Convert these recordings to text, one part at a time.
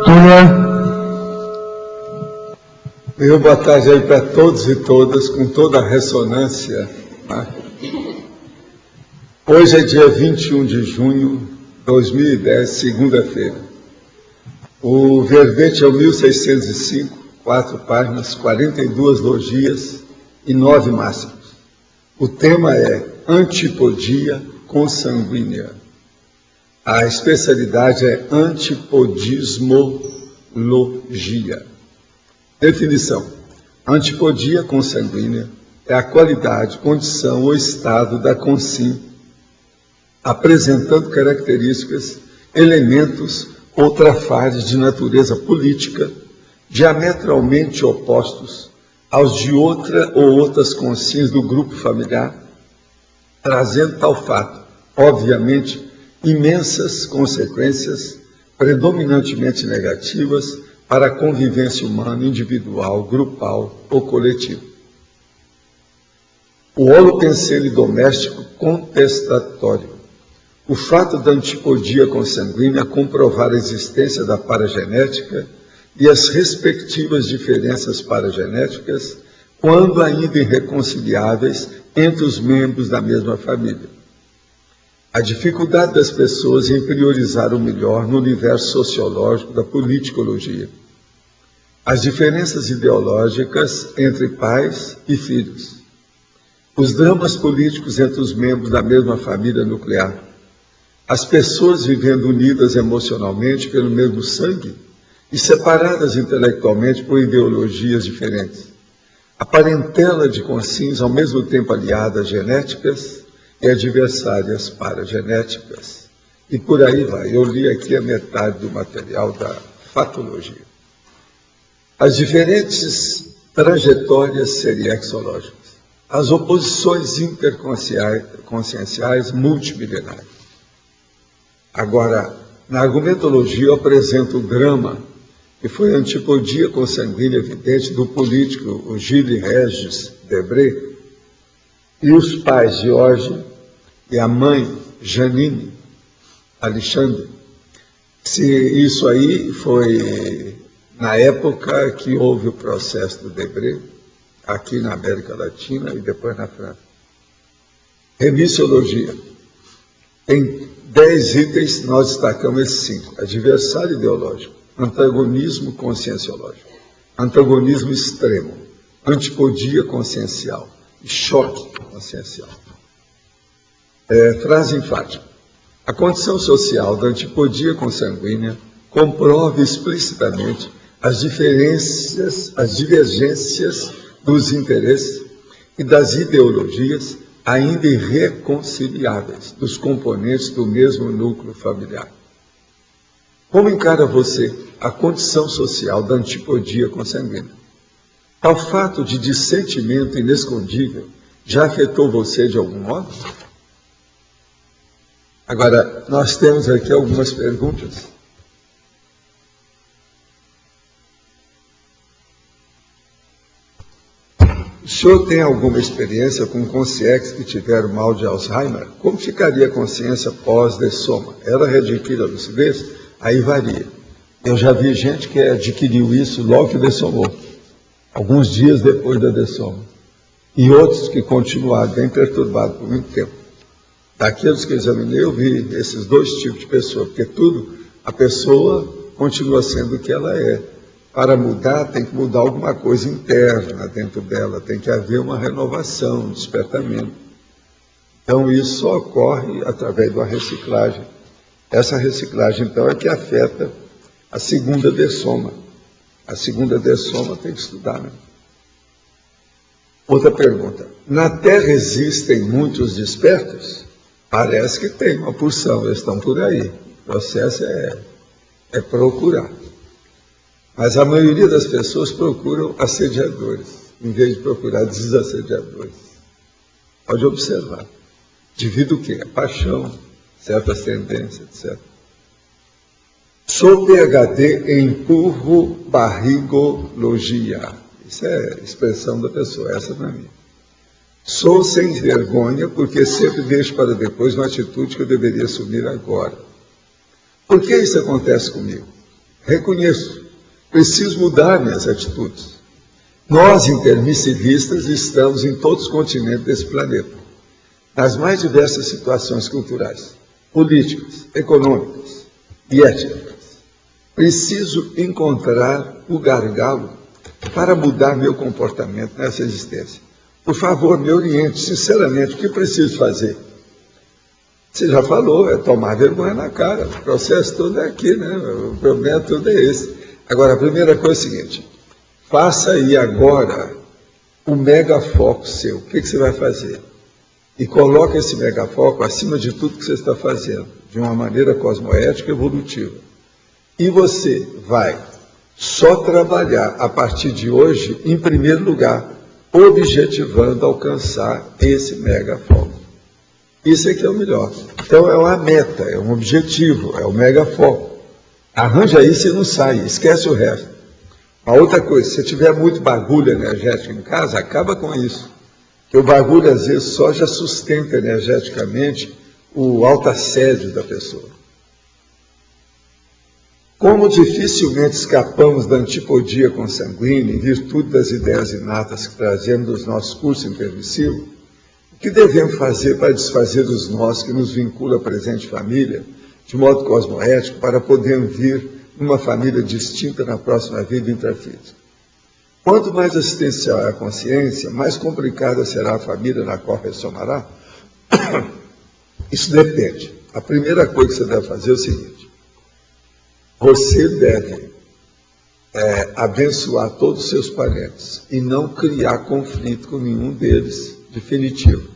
Túlia. Meu boa tarde aí para todos e todas, com toda a ressonância. Hoje é dia 21 de junho de 2010, segunda-feira. O verbete é o 1605, 4 páginas, 42 logias e 9 máximos. O tema é antipodia consanguínea. A especialidade é antipodismologia. Definição: antipodia consanguínea é a qualidade, condição ou estado da consim, apresentando características, elementos ou trafares de natureza política diametralmente opostos aos de outra ou outras consins do grupo familiar, trazendo tal fato, obviamente, imensas consequências, predominantemente negativas, para a convivência humana, individual, grupal ou coletiva. O holopensene doméstico contestatório. O fato da antipodia consanguínea comprovar a existência da paragenética e as respectivas diferenças paragenéticas, quando ainda irreconciliáveis entre os membros da mesma família. A dificuldade das pessoas em priorizar o melhor no universo sociológico da politicologia. As diferenças ideológicas entre pais e filhos. Os dramas políticos entre os membros da mesma família nuclear. As pessoas vivendo unidas emocionalmente pelo mesmo sangue e separadas intelectualmente por ideologias diferentes. A parentela de consins ao mesmo tempo aliadas genéticas e adversárias paragenéticas. E por aí vai. Eu li aqui a metade do material da fatologia. As diferentes trajetórias seriexológicas. As oposições interconscienciais multimilenares. Agora, na argumentologia eu apresento o drama, que foi a antipodia consanguínea evidente do político, o Gilles Regis Debré, e os pais Jorge e a mãe Janine Alexandre. Se isso aí foi na época que houve o processo do Debré, aqui na América Latina e depois na França. Remissiologia. Tem 10 itens, nós destacamos esses 5. Adversário ideológico, antagonismo conscienciológico, antagonismo extremo, antipodia consciencial, choque consciencial. Frase enfática. A condição social da antipodia consanguínea comprova explicitamente as divergências dos interesses e das ideologias ainda irreconciliáveis dos componentes do mesmo núcleo familiar. Como encara você a condição social da antipodia consanguínea? Tal fato de dissentimento inescondível já afetou você de algum modo? Agora, nós temos aqui algumas perguntas. O senhor tem alguma experiência com conscientes que tiveram mal de Alzheimer? Como ficaria a consciência pós-dessoma? Ela readquire a lucidez? Aí varia. Eu já vi gente que adquiriu isso logo que dessomou, alguns dias depois da dessoma. E outros que continuaram bem perturbados por muito tempo. Daqueles que eu examinei, eu vi esses dois tipos de pessoa, porque a pessoa continua sendo o que ela é. Para mudar, tem que mudar alguma coisa interna dentro dela, tem que haver uma renovação, um despertamento. Então, isso só ocorre através de uma reciclagem. Essa reciclagem, então, é que afeta a segunda dessoma. A segunda dessoma tem que estudar, né? Outra pergunta. Na Terra existem muitos despertos? Parece que tem uma porção, eles estão por aí. O processo é procurar. Mas a maioria das pessoas procuram assediadores, em vez de procurar desassediadores. Pode observar. Devido o quê? A paixão, certas tendências, etc. Sou PhD em barrigologia. Isso é expressão da pessoa, essa não é minha. Sou sem vergonha porque sempre deixo para depois uma atitude que eu deveria assumir agora. Por que isso acontece comigo? reconheço, preciso mudar minhas atitudes. Nós, intermissivistas, estamos em todos os continentes desse planeta, nas mais diversas situações culturais, políticas, econômicas e étnicas. Preciso encontrar o gargalo para mudar meu comportamento nessa existência. Por favor, me oriente, sinceramente, o que preciso fazer? Você já falou, é tomar vergonha na cara. O processo todo é aqui, né? O problema todo é esse. Agora, a primeira coisa é a seguinte: faça aí agora o megafoco seu. O que você vai fazer? E coloque esse megafoco acima de tudo que você está fazendo, de uma maneira cosmoética e evolutiva. E você vai só trabalhar a partir de hoje, em primeiro lugar, objetivando alcançar esse megafoco. Isso aqui é o melhor. Então é uma meta, é um objetivo, é o megafoco. Arranja isso e não sai, esquece o resto. A outra coisa, se tiver muito bagulho energético em casa, acaba com isso. Porque o bagulho, às vezes, só já sustenta energeticamente o alto-assédio da pessoa. Como dificilmente escapamos da antipodia consanguínea, em virtude das ideias inatas que trazemos dos nossos cursos intermissivos, o que devemos fazer para desfazer os nós que nos vincula à presente família, de modo cosmoético, para podermos vir numa família distinta na próxima vida intrafísica? Quanto mais assistencial é a consciência, mais complicada será a família na qual ressomará? Isso depende. A primeira coisa que você deve fazer é o seguinte: você deve abençoar todos os seus parentes e não criar conflito com nenhum deles, definitivo,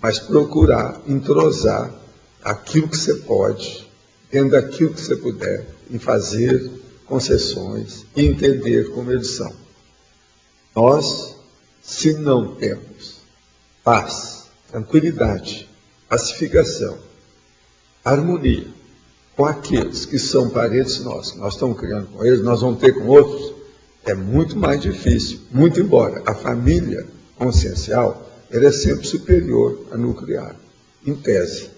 mas procurar entrosar aquilo que você pode, dentro daquilo que você puder, e fazer concessões e entender como eles são. Nós, se não temos paz, tranquilidade, pacificação, harmonia com aqueles que são parentes nossos, que nós estamos criando com eles, nós vamos ter com outros, é muito mais difícil. Muito embora a família consciencial, ela é sempre superior à nuclear, em tese.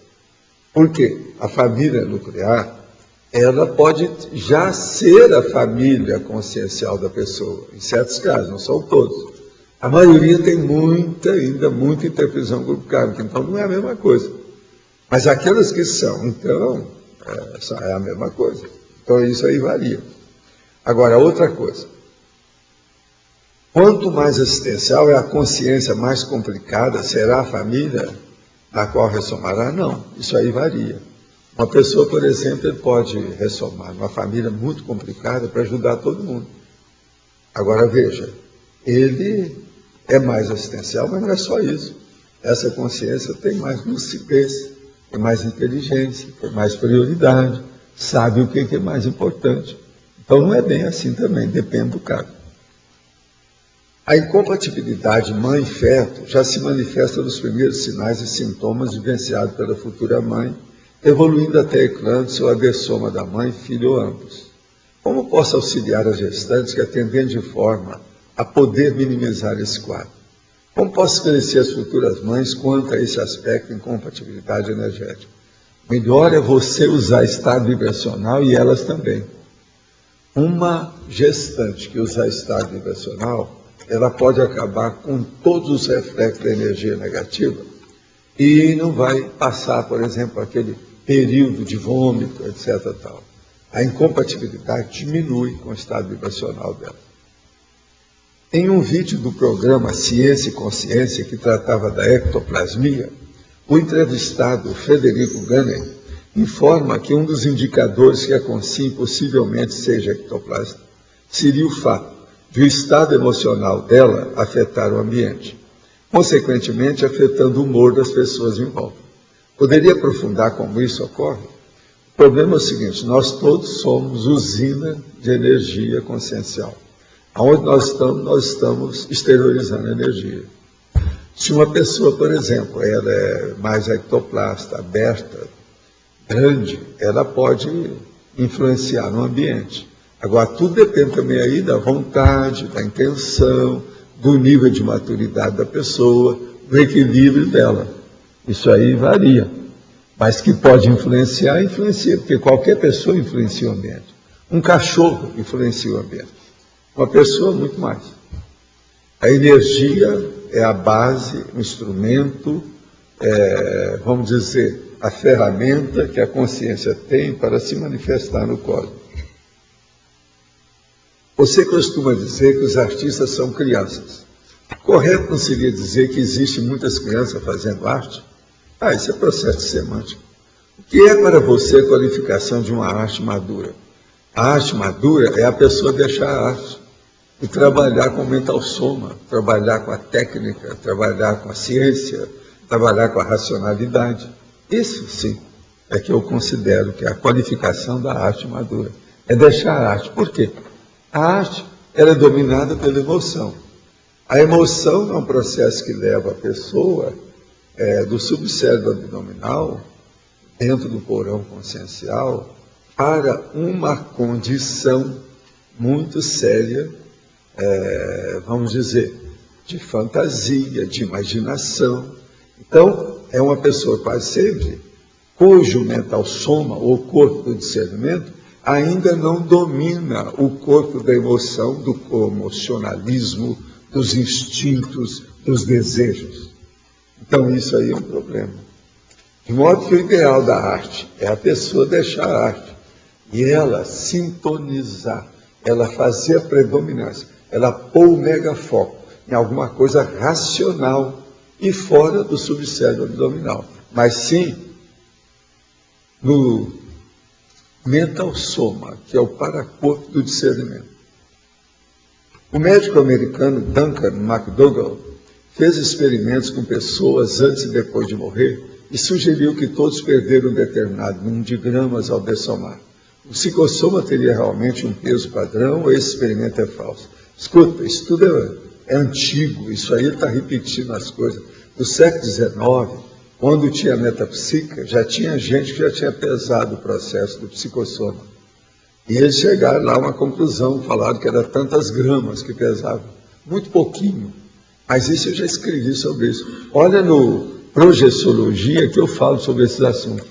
Por quê? A família nuclear, ela pode já ser a família consciencial da pessoa, em certos casos, não são todos. A maioria tem ainda muita interfusão grupo kármica, então não é a mesma coisa. Mas aquelas que são, então, é a mesma coisa. Então isso aí varia. Agora, outra coisa. Quanto mais assistencial é a consciência, mais complicada será a família na qual ressomará? Não, isso aí varia. Uma pessoa, por exemplo, ele pode ressomar numa família muito complicada para ajudar todo mundo. Agora, veja, ele é mais assistencial, mas não é só isso. Essa consciência tem mais lucidez, tem mais inteligência, tem mais prioridade, sabe o que é mais importante. Então, não é bem assim também, depende do caso. A incompatibilidade mãe-feto já se manifesta nos primeiros sinais e sintomas vivenciados pela futura mãe, evoluindo até eclâmpsia ou adersoma da mãe, filho ou ambos. Como posso auxiliar as gestantes que atendem de forma a poder minimizar esse quadro? Como posso esclarecer as futuras mães quanto a esse aspecto de incompatibilidade energética? Melhor é você usar estado vibracional e elas também. Uma gestante que usar estado vibracional, ela pode acabar com todos os reflexos da energia negativa e não vai passar, por exemplo, aquele período de vômito, etc. Tal. A incompatibilidade diminui com o estado vibracional dela. Em um vídeo do programa Ciência e Consciência, que tratava da ectoplasmia, o entrevistado Frederico Gunning informa que um dos indicadores que a consciência possivelmente seja ectoplásmica seria o fato de o estado emocional dela afetar o ambiente, consequentemente afetando o humor das pessoas em volta. Poderia aprofundar como isso ocorre? O problema é o seguinte: nós todos somos usina de energia consciencial. Aonde nós estamos exteriorizando energia. Se uma pessoa, por exemplo, ela é mais ectoplasta, aberta, grande, ela pode influenciar no ambiente. Agora, tudo depende também aí da vontade, da intenção, do nível de maturidade da pessoa, do equilíbrio dela. Isso aí varia. Mas que pode influenciar, influencia, porque qualquer pessoa influencia o ambiente. Um cachorro influencia o ambiente. Uma pessoa, muito mais. A energia é a base, o instrumento, vamos dizer, a ferramenta que a consciência tem para se manifestar no cosmos. Você costuma dizer que os artistas são crianças. Correto não seria dizer que existem muitas crianças fazendo arte? Isso é processo semântico. O que é para você a qualificação de uma arte madura? A arte madura é a pessoa deixar a arte e trabalhar com o mental soma, trabalhar com a técnica, trabalhar com a ciência, trabalhar com a racionalidade. Isso sim é que eu considero que é a qualificação da arte madura. É deixar a arte. Por quê? A arte ela é dominada pela emoção. A emoção é um processo que leva a pessoa do subcérebro abdominal, dentro do porão consciencial, para uma condição muito séria, vamos dizer, de fantasia, de imaginação. Então, é uma pessoa quase sempre cujo mental soma, ou corpo do discernimento, ainda não domina o corpo da emoção, do emocionalismo, dos instintos, dos desejos. Então, isso aí é um problema. De modo que o ideal da arte é a pessoa deixar a arte e ela sintonizar, ela fazer a predominância, ela pôr o megafoco em alguma coisa racional e fora do subcérebro abdominal, mas sim no mental soma, que é o paracorpo do discernimento. O médico americano Duncan McDougall fez experimentos com pessoas antes e depois de morrer e sugeriu que todos perderam um determinado número de gramas ao dessomar. O psicossoma teria realmente um peso padrão ou esse experimento é falso? Escuta, isso tudo é antigo, isso aí está repetindo as coisas. No século XIX, quando tinha metapsíquica, já tinha gente que já tinha pesado o processo do psicossoma. E eles chegaram lá a uma conclusão, falaram que era tantas gramas que pesavam. Muito pouquinho. Mas isso eu já escrevi sobre isso. Olha no Projeciologia que eu falo sobre esses assuntos.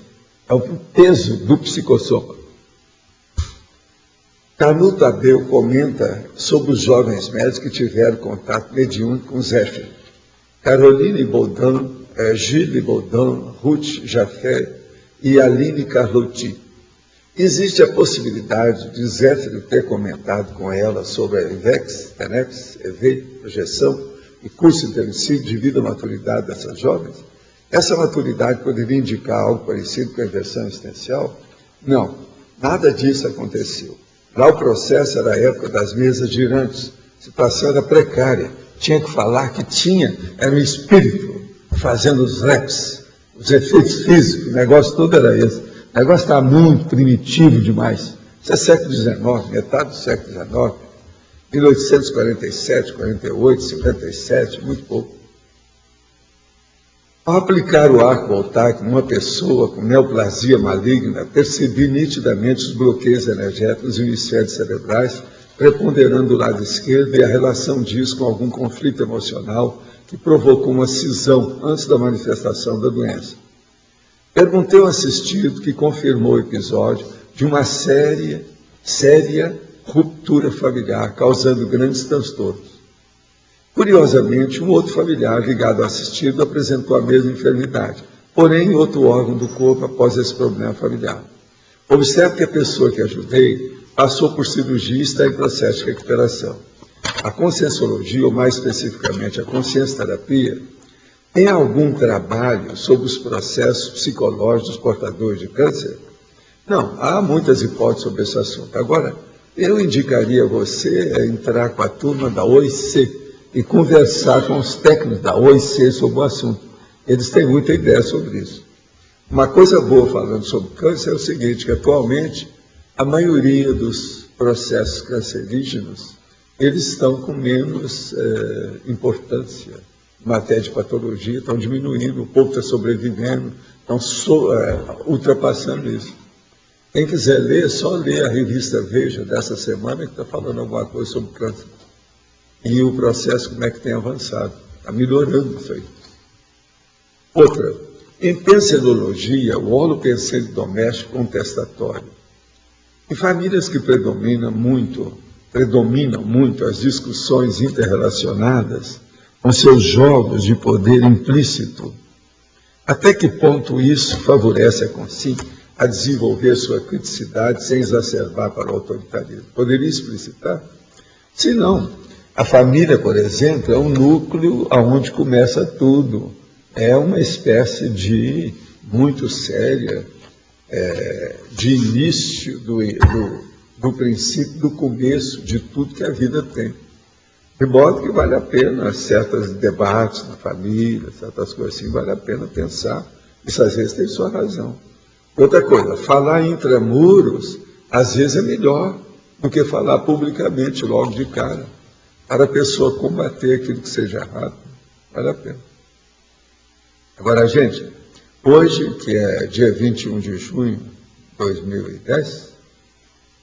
É o peso do psicossoma. Canuto Abreu comenta sobre os jovens médicos que tiveram contato mediúnico com Zéfiro. Caroline Baudin, Gilles Baudin, Ruth Jaffé e Aline Carlotti. Existe a possibilidade de Zéfiro ter comentado com ela sobre a EVEX, TENEPS, EV, projeção e curso interessivo devido à maturidade dessas jovens? Essa maturidade poderia indicar algo parecido com a inversão existencial? Não, nada disso aconteceu. Lá o processo era a época das mesas girantes, a situação era precária, tinha que falar que era um espírito fazendo os reps, os efeitos físicos, o negócio todo era esse. O negócio está muito primitivo demais. Isso é século XIX, metade do século XIX, 1847, 48, 57, muito pouco. Ao aplicar o arco voltaico numa pessoa com neoplasia maligna, percebi nitidamente os bloqueios energéticos e hemisférios cerebrais, preponderando o lado esquerdo e a relação disso com algum conflito emocional que provocou uma cisão antes da manifestação da doença. Perguntei ao assistido que confirmou o episódio de uma séria ruptura familiar, causando grandes transtornos. Curiosamente, um outro familiar ligado ao assistido apresentou a mesma enfermidade, porém em outro órgão do corpo após esse problema familiar. Observe que a pessoa que ajudei passou por cirurgia e está em processo de recuperação. A conscienciologia, ou mais especificamente a consciência-terapia, tem algum trabalho sobre os processos psicológicos dos portadores de câncer? Não, há muitas hipóteses sobre esse assunto. Agora, eu indicaria você entrar com a turma da OIC e conversar com os técnicos da OIC sobre o assunto. Eles têm muita ideia sobre isso. Uma coisa boa falando sobre câncer é o seguinte, que atualmente a maioria dos processos cancerígenos, eles estão com menos importância em matéria de patologia, estão diminuindo, o povo está sobrevivendo, estão ultrapassando isso. Quem quiser ler, só ler a revista Veja dessa semana que está falando alguma coisa sobre câncer. E o processo, como é que tem avançado. Está melhorando isso aí. Outra, em pensenologia, o holopensene doméstico contestatório Em famílias que predominam muito as discussões interrelacionadas com seus jogos de poder implícito, até que ponto isso favorece a desenvolver sua criticidade sem exacerbar para o autoritarismo? Poderia explicitar? Se não, a família, por exemplo, é um núcleo onde começa tudo. É uma espécie de muito séria, de início do princípio, do começo de tudo que a vida tem. De modo que vale a pena certos debates na família, certas coisas assim, vale a pena pensar. Isso às vezes tem sua razão. Outra coisa, falar intramuros, às vezes é melhor do que falar publicamente logo de cara, para a pessoa combater aquilo que seja errado. Vale a pena. Agora, gente, hoje, que é dia 21 de junho de 2010,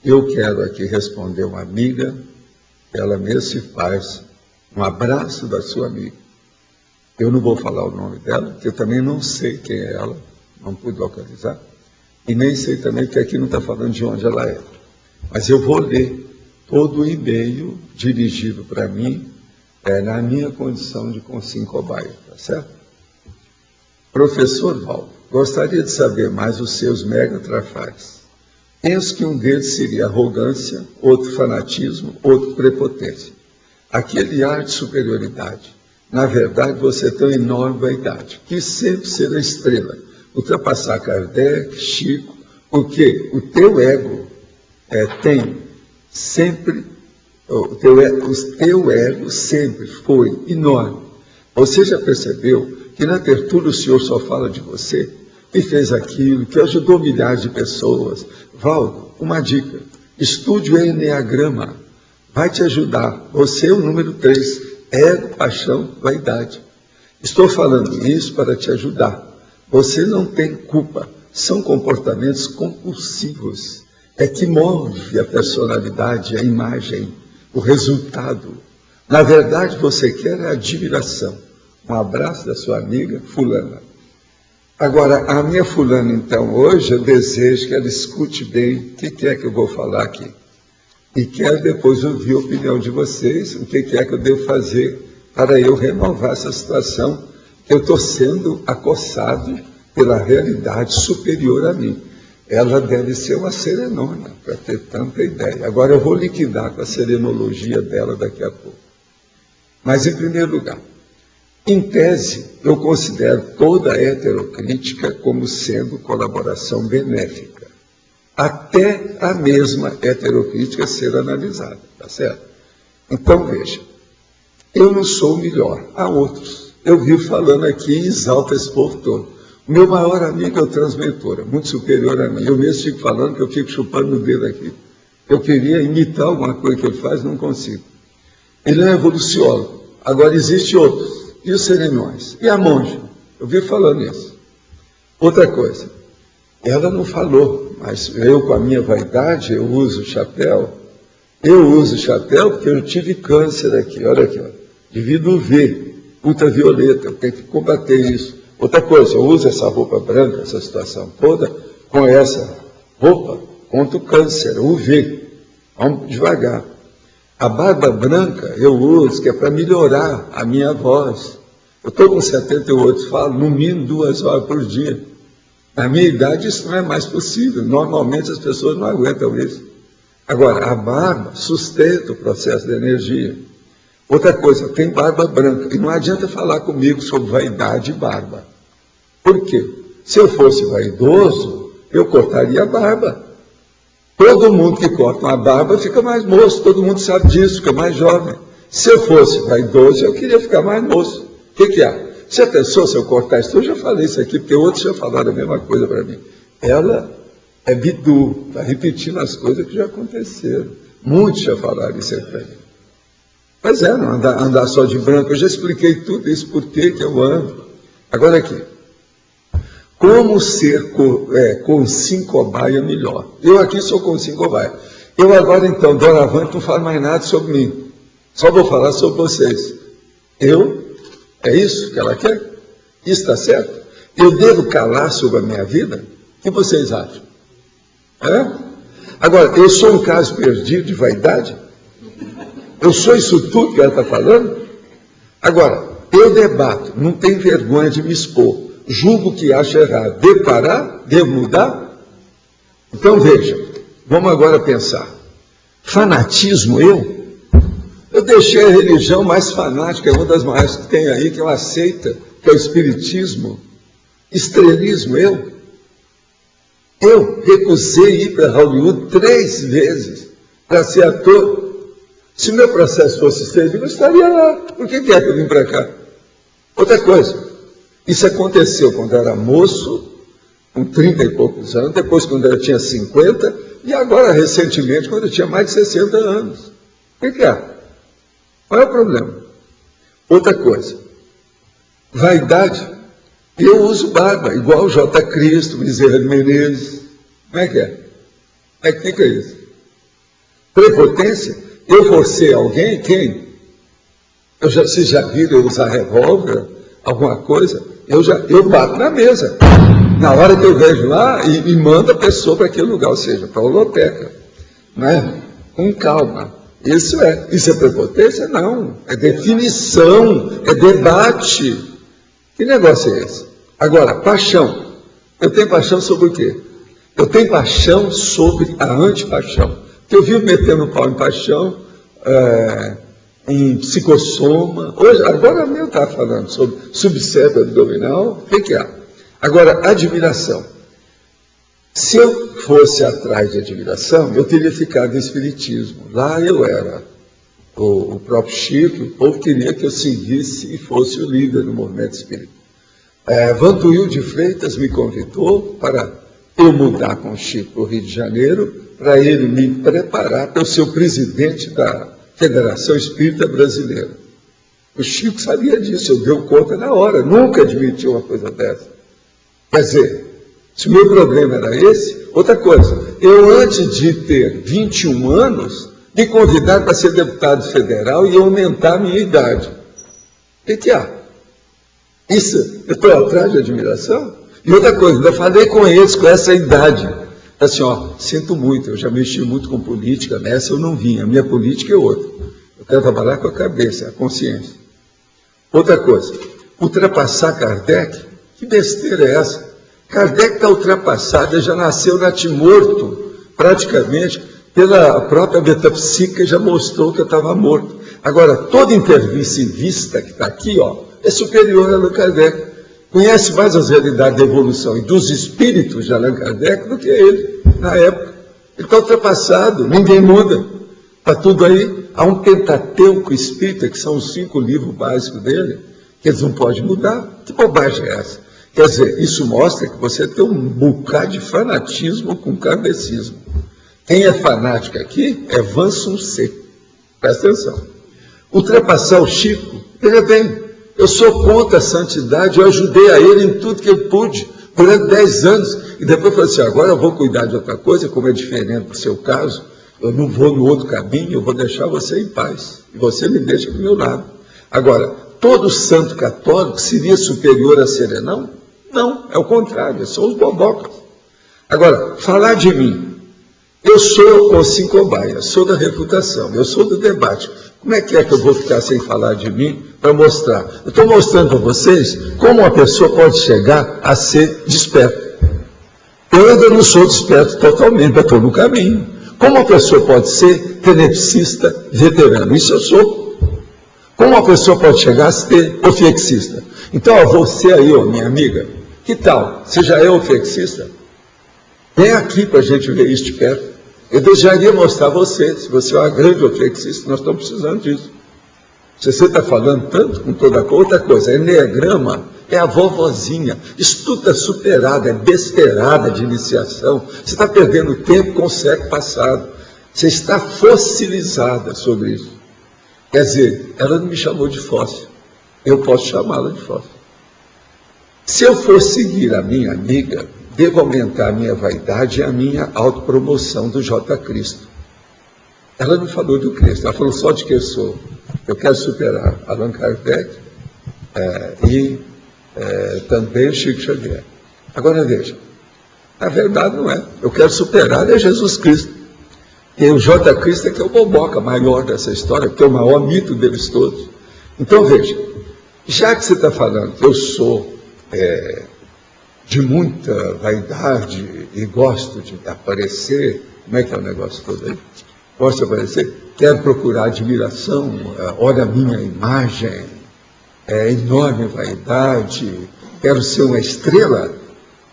eu quero aqui responder uma amiga, ela mesma se faz um abraço da sua amiga. Eu não vou falar o nome dela, porque eu também não sei quem é ela, não pude localizar, e nem sei também que aqui não está falando de onde ela é. Mas eu vou ler todo o e-mail dirigido para mim, na minha condição de consim-cobaia, tá certo? Professor Valdo, gostaria de saber mais os seus mega-trafalhos. Penso que um deles seria arrogância, outro fanatismo, outro prepotência. Aquele ar de superioridade. Na verdade, você tem uma enorme vaidade, que sempre será estrela, ultrapassar Kardec, Chico, porque o teu ego tem sempre, o teu ego sempre foi enorme. Você já percebeu que na tertúlia o senhor só fala de você, que fez aquilo, que ajudou milhares de pessoas? Valdo, uma dica, estude o Enneagrama, vai te ajudar. Você é o número 3, ego, paixão, vaidade. Estou falando isso para te ajudar. Você não tem culpa, são comportamentos compulsivos. É que move a personalidade, a imagem, o resultado. Na verdade, você quer a admiração. Um abraço da sua amiga fulana. Agora, a minha fulana, então, hoje, eu desejo que ela escute bem o que é que eu vou falar aqui. E quero depois ouvir a opinião de vocês, o que é que eu devo fazer para eu renovar essa situação, que eu estou sendo acossado pela realidade superior a mim. Ela deve ser uma serenona, para ter tanta ideia. Agora eu vou liquidar com a serenologia dela daqui a pouco. Mas, em primeiro lugar, em tese, eu considero toda a heterocrítica como sendo colaboração benéfica, até a mesma heterocrítica ser analisada, tá certo? Então, veja, eu não sou o melhor, há outros. Eu vivo falando aqui e exalto esse povo todo. O meu maior amigo é o Transmentora, muito superior a mim. Eu mesmo fico falando que eu fico chupando o dedo aqui. Eu queria imitar alguma coisa que ele faz, não consigo. Ele é um evoluciólogo. Agora, existe outros. E os serenões? E a monja? Eu vi falando isso. Outra coisa, ela não falou, mas eu, com a minha vaidade, eu uso chapéu. Eu uso chapéu porque eu tive câncer aqui, olha aqui, ó, devido UV, ultravioleta, eu tenho que combater isso. Outra coisa, eu uso essa roupa branca, essa situação toda, com essa roupa contra o câncer, UV. Vamos devagar. A barba branca eu uso, que é para melhorar a minha voz. Eu estou com 78, falo no mínimo 2 horas por dia. Na minha idade isso não é mais possível. Normalmente as pessoas não aguentam isso. Agora, a barba sustenta o processo de energia. Outra coisa, tem barba branca. E não adianta falar comigo sobre vaidade e barba. Por quê? Se eu fosse vaidoso, eu cortaria a barba. Todo mundo que corta uma barba fica mais moço, todo mundo sabe disso, fica mais jovem. Se eu fosse vaidoso, eu queria ficar mais moço. O que há? Você pensou se eu cortar isso? Eu já falei isso aqui, porque outros já falaram a mesma coisa para mim. Ela é bidu, está repetindo as coisas que já aconteceram. Muitos já falaram isso aí para mim. Mas não andar só de branco, eu já expliquei tudo isso, por que eu ando. Agora aqui. Como ser consim-cobaia melhor? Eu aqui sou consim-cobaia. Eu agora, então, doravante, não falo mais nada sobre mim. Só vou falar sobre vocês. É isso que ela quer? Isso está certo? Eu devo calar sobre a minha vida? O que vocês acham? Agora, eu sou um caso perdido de vaidade? Eu sou isso tudo que ela está falando? Agora, eu debato, não tenho vergonha de me expor, julgo que acho errado. Devo parar? Devo mudar? Então veja, vamos agora pensar. Fanatismo, eu deixei a religião mais fanática, é uma das maiores que tem aí, que eu aceito, que é o espiritismo. Estrelismo, eu recusei ir para Hollywood 3 vezes para ser ator. Se meu processo fosse estrelismo, eu estaria lá. Por que é que eu vim para cá? Outra coisa, isso aconteceu quando eu era moço, com 30 e poucos anos, depois quando eu tinha 50, e agora, recentemente, quando eu tinha mais de 60 anos. O que é? Qual é o problema? Outra coisa, vaidade. Eu uso barba, igual o J. Cristo, Bezerra de Menezes. Como é que é? Como é que fica isso? Prepotência? Eu forcei alguém? Quem? Vocês já viram eu usar revólver? Alguma coisa? Eu bato na mesa. Na hora que eu vejo lá, e mando a pessoa para aquele lugar, ou seja, para a holoteca. Não é? Com calma. Isso é prepotência? Não. É definição, é debate. Que negócio é esse? Agora, paixão. Eu tenho paixão sobre o quê? Eu tenho paixão sobre a antipaixão. Que eu vivo metendo pau em paixão, em psicossoma. Hoje, agora mesmo estava falando sobre subseto abdominal. O que é? Agora, admiração. Se eu fosse atrás de admiração, eu teria ficado no espiritismo. Lá eu era o próprio Chico, o povo queria que eu seguisse e fosse o líder do movimento espírita. Vantuil de Freitas me convidou para eu mudar com o Chico para o Rio de Janeiro, para ele me preparar para eu ser o presidente da Federação Espírita Brasileira. O Chico sabia disso, eu dei conta na hora, nunca admitiu uma coisa dessa. Quer dizer, se o meu problema era esse, outra coisa, eu antes de ter 21 anos, me convidaram para ser deputado federal e aumentar a minha idade. O que há? Isso, eu estou atrás de admiração? E outra coisa, ainda falei com eles com essa idade. Assim, sinto muito, eu já mexi muito com política, nessa eu não vim, a minha política é outra. Eu quero trabalhar com a cabeça, a consciência. Outra coisa, ultrapassar Kardec, que besteira é essa? Kardec está ultrapassado, ele já nasceu natimorto, praticamente, pela própria metafísica já mostrou que eu estava morto. Agora, todo intervissivista que está aqui, é superior a Allan Kardec. Conhece mais as realidades da evolução e dos espíritos de Allan Kardec do que ele, na época. Ele está ultrapassado, ninguém muda. Está tudo aí. Há um Pentateuco espírita, que são os 5 livros básicos dele, que eles não podem mudar. Que bobagem é essa? Quer dizer, isso mostra que você tem um bocado de fanatismo com kardecismo. Quem é fanático aqui é Vanson C. Presta atenção. Ultrapassar o Chico, veja bem, eu sou contra a santidade, eu ajudei a ele em tudo que eu pude, durante 10 anos, e depois falei assim, agora eu vou cuidar de outra coisa, como é diferente do seu caso, eu não vou no outro caminho, eu vou deixar você em paz, e você me deixa do meu lado. Agora, todo santo católico seria superior a Serenão? Não, é o contrário, são os bobocas. Agora, falar de mim, eu sou o Sincobaia, sou da refutação, eu sou do debate. Como é que eu vou ficar sem falar de mim para mostrar? Eu estou mostrando para vocês como uma pessoa pode chegar a ser desperta. Eu ainda não sou desperto totalmente, eu estou no caminho. Como uma pessoa pode ser tenepsista veterano? Isso eu sou. Como uma pessoa pode chegar a ser ofexista? Então, você aí, minha amiga, que tal? Você já é ofexista? Vem aqui para a gente ver isso de perto. Eu desejaria mostrar a você, se você é uma grande ofexista, nós estamos precisando disso. Se você está falando tanto com toda a outra coisa, enneagrama é a vovozinha, isso tudo está superado, é besteirada de iniciação. Você está perdendo tempo com o século passado. Você está fossilizada sobre isso. Quer dizer, ela não me chamou de fóssil, eu posso chamá-la de fóssil. Se eu for seguir a minha amiga, devo aumentar a minha vaidade e a minha autopromoção do J. Cristo. Ela não falou do Cristo, ela falou só de quem eu sou. Eu quero superar Allan Kardec e também o Chico Xavier. Agora veja, na verdade não é. Eu quero superar Jesus Cristo. E o J. Cristo é que é o boboca maior dessa história, que é o maior mito deles todos. Então, veja, já que você está falando que eu sou de muita vaidade e gosto de aparecer, como é que é o negócio todo aí? Gosto de aparecer, quero procurar admiração, olha a minha imagem, enorme vaidade, quero ser uma estrela,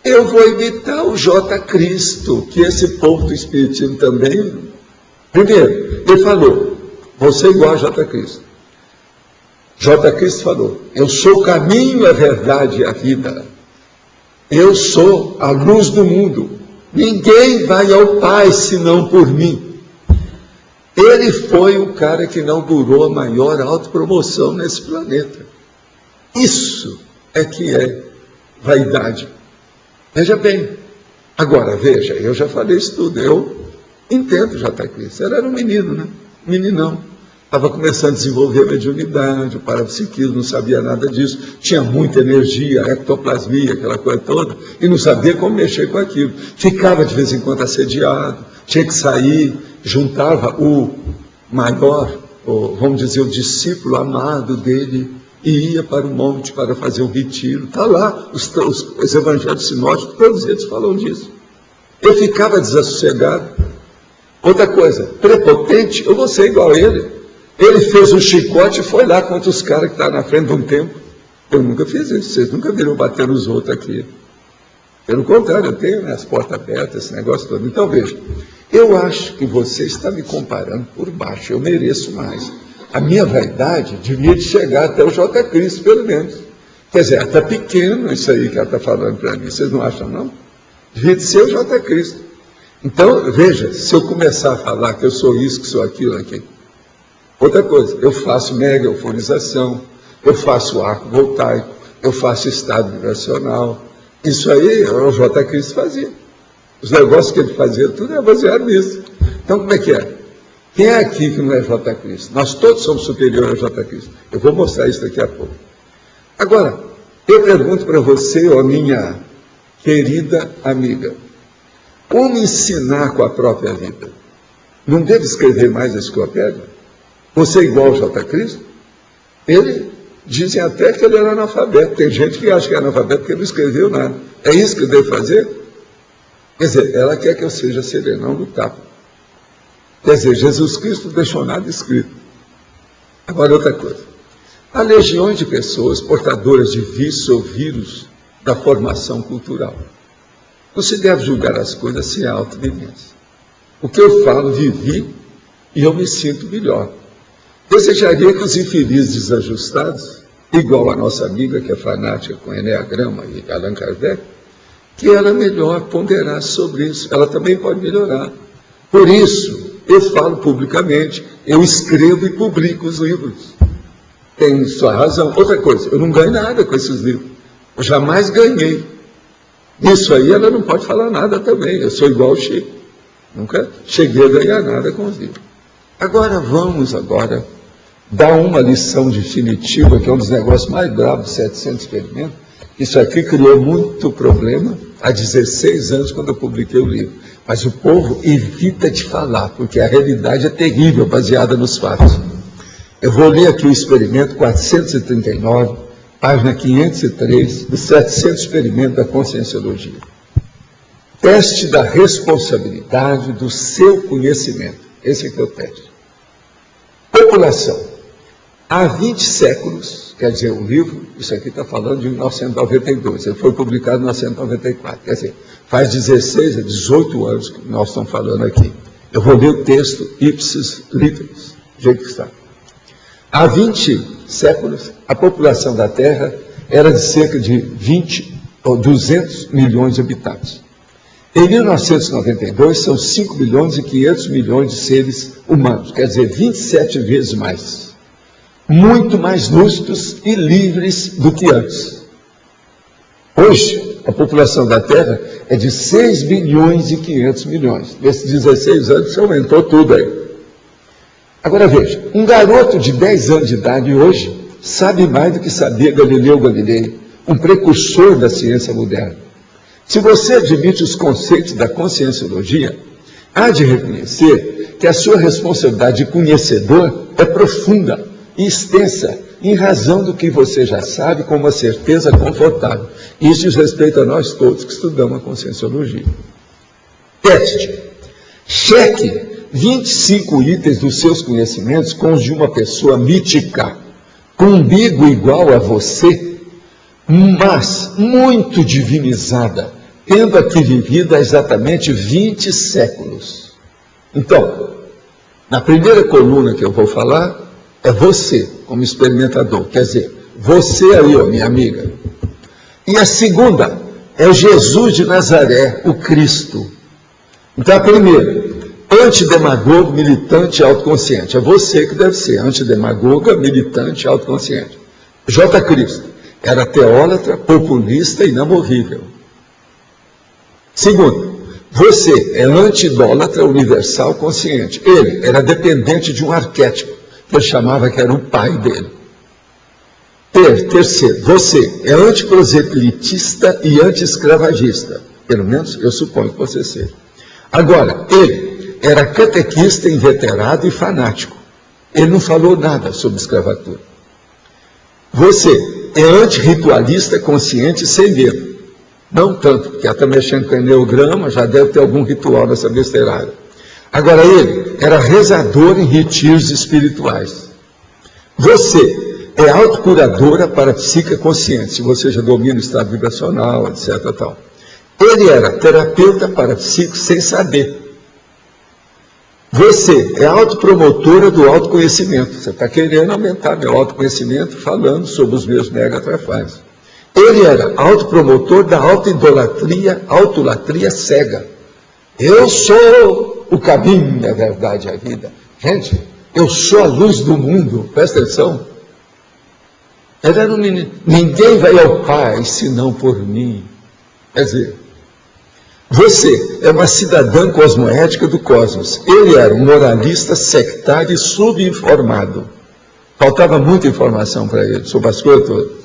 eu vou imitar o J. Cristo, que esse povo do Espiritismo também. Primeiro, ele falou, você é igual a J. Cristo. J. Cristo falou, eu sou o caminho, a verdade e a vida. Eu sou a luz do mundo. Ninguém vai ao Pai senão por mim. Ele foi o cara que inaugurou a maior autopromoção nesse planeta. Isso é que é vaidade. Veja bem. Agora, veja, eu já falei isso tudo. Eu entendo J. Cristo. Ele era um menino, né? Meninão. Estava começando a desenvolver a mediunidade, o parapsiquismo, não sabia nada disso. Tinha muita energia, ectoplasmia, aquela coisa toda, e não sabia como mexer com aquilo. Ficava de vez em quando assediado, tinha que sair, juntava o maior, vamos dizer, o discípulo amado dele, e ia para o monte para fazer um retiro. Está lá, os evangelhos sinóticos, todos eles falam disso. Eu ficava desassossegado. Outra coisa, prepotente, eu vou ser igual a ele. Ele fez um chicote e foi lá contra os caras que estavam na frente de um templo. Eu nunca fiz isso, vocês nunca viram bater nos outros aqui. Pelo contrário, eu tenho as portas abertas, esse negócio todo. Então, veja, eu acho que você está me comparando por baixo, eu mereço mais. A minha vaidade devia de chegar até o J. Cristo, pelo menos. Quer dizer, está pequeno isso aí que ela está falando para mim, vocês não acham, não? Devia de ser o J. Cristo. Então, veja, se eu começar a falar que eu sou isso, que sou aquilo aqui. Outra coisa, eu faço mega euforização, eu faço arco voltaico, eu faço estado vibracional. Isso aí o J. Cristo fazia. Os negócios que ele fazia, tudo é baseado nisso. Então, como é que é? Quem é aqui que não é J. Cristo? Nós todos somos superiores a J. Cristo. Eu vou mostrar isso daqui a pouco. Agora, eu pergunto para você, ó minha querida amiga, como ensinar com a própria vida? Não deve escrever mais a enciclopédia? Você é igual ao J. Cristo? Ele, dizem até que ele era analfabeto. Tem gente que acha que é analfabeto porque não escreveu nada. É isso que eu devo fazer? Quer dizer, ela quer que eu seja serenão do tapa. Quer dizer, Jesus Cristo não deixou nada escrito. Agora, outra coisa. Há legiões de pessoas portadoras de vício ou vírus da formação cultural. Não se deve julgar as coisas sem auto-vivência. O que eu falo, vivi e eu me sinto melhor. Desejaria que os infelizes desajustados, igual a nossa amiga que é fanática com Enneagrama e Allan Kardec, que ela melhor ponderasse sobre isso. Ela também pode melhorar. Por isso, eu falo publicamente, eu escrevo e publico os livros. Tem sua razão. Outra coisa, eu não ganho nada com esses livros. Eu jamais ganhei. Isso aí ela não pode falar nada também. Eu sou igual ao Chico. Nunca cheguei a ganhar nada com os livros. Agora vamos dar uma lição definitiva, que é um dos negócios mais bravos de 700 experimentos. Isso aqui criou muito problema há 16 anos, quando eu publiquei o livro. Mas o povo evita de falar, porque a realidade é terrível, baseada nos fatos. Eu vou ler aqui o experimento 439, página 503, do 700 experimento da Conscienciologia. Teste da responsabilidade do seu conhecimento. Esse aqui é o teste. População. Há 20 séculos, quer dizer, o livro, isso aqui está falando de 1992, ele foi publicado em 1994, quer dizer, faz 16 a 18 anos que nós estamos falando aqui. Eu vou ler o texto ipsis literis, do jeito que está. Há 20 séculos, a população da Terra era de cerca de 20 ou 200 milhões de habitantes. Em 1992, são 5 milhões e 500 milhões de seres humanos, quer dizer, 27 vezes mais. Muito mais lúcidos e livres do que antes. Hoje, a população da Terra é de 6 bilhões e 500 milhões. Nesses 16 anos, isso aumentou tudo aí. Agora veja, um garoto de 10 anos de idade hoje sabe mais do que sabia Galileu Galilei, um precursor da ciência moderna. Se você admite os conceitos da conscienciologia, há de reconhecer que a sua responsabilidade de conhecedor é profunda e extensa, em razão do que você já sabe com uma certeza confortável. Isso diz respeito a nós todos que estudamos a conscienciologia. Teste. Cheque 25 itens dos seus conhecimentos com os de uma pessoa mítica, com umbigo igual a você, mas muito divinizada, tendo aqui vivido há exatamente 20 séculos. Então, na primeira coluna que eu vou falar, é você, como experimentador. Quer dizer, você aí, ó, minha amiga. E a segunda é o Jesus de Nazaré, o Cristo. Então, a primeira, antidemagogo, militante e autoconsciente. É você que deve ser antidemagoga, militante e autoconsciente. J. Cristo era teólatra, populista e inamovível. Segundo, você é antidólatra, universal, consciente. Ele era dependente de um arquétipo, que ele chamava que era o pai dele. Terceiro, você é antiproselitista e anti-escravagista. Pelo menos eu suponho que você seja. Agora, ele era catequista, inveterado e fanático. Ele não falou nada sobre escravatura. Você é antirritualista, consciente e sem medo. Não tanto, porque ela está mexendo com enneograma, já deve ter algum ritual nessa besteirada. Agora, ele era rezador em retiros espirituais. Você é autocuradora parapsíquica consciente, se você já domina o estado vibracional, etc. Tal. Ele era terapeuta parapsíquico sem saber. Você é autopromotora do autoconhecimento. Você está querendo aumentar meu autoconhecimento falando sobre os meus megatrafais. Ele era autopromotor da autolatria cega. Eu sou o caminho, a verdade e a vida. Gente, eu sou a luz do mundo, presta atenção. Ele era um menino. Ninguém vai ao Pai senão por mim. Quer dizer, você é uma cidadã cosmoética do cosmos. Ele era um moralista sectário e subinformado. Faltava muita informação para ele sobre as coisas todas.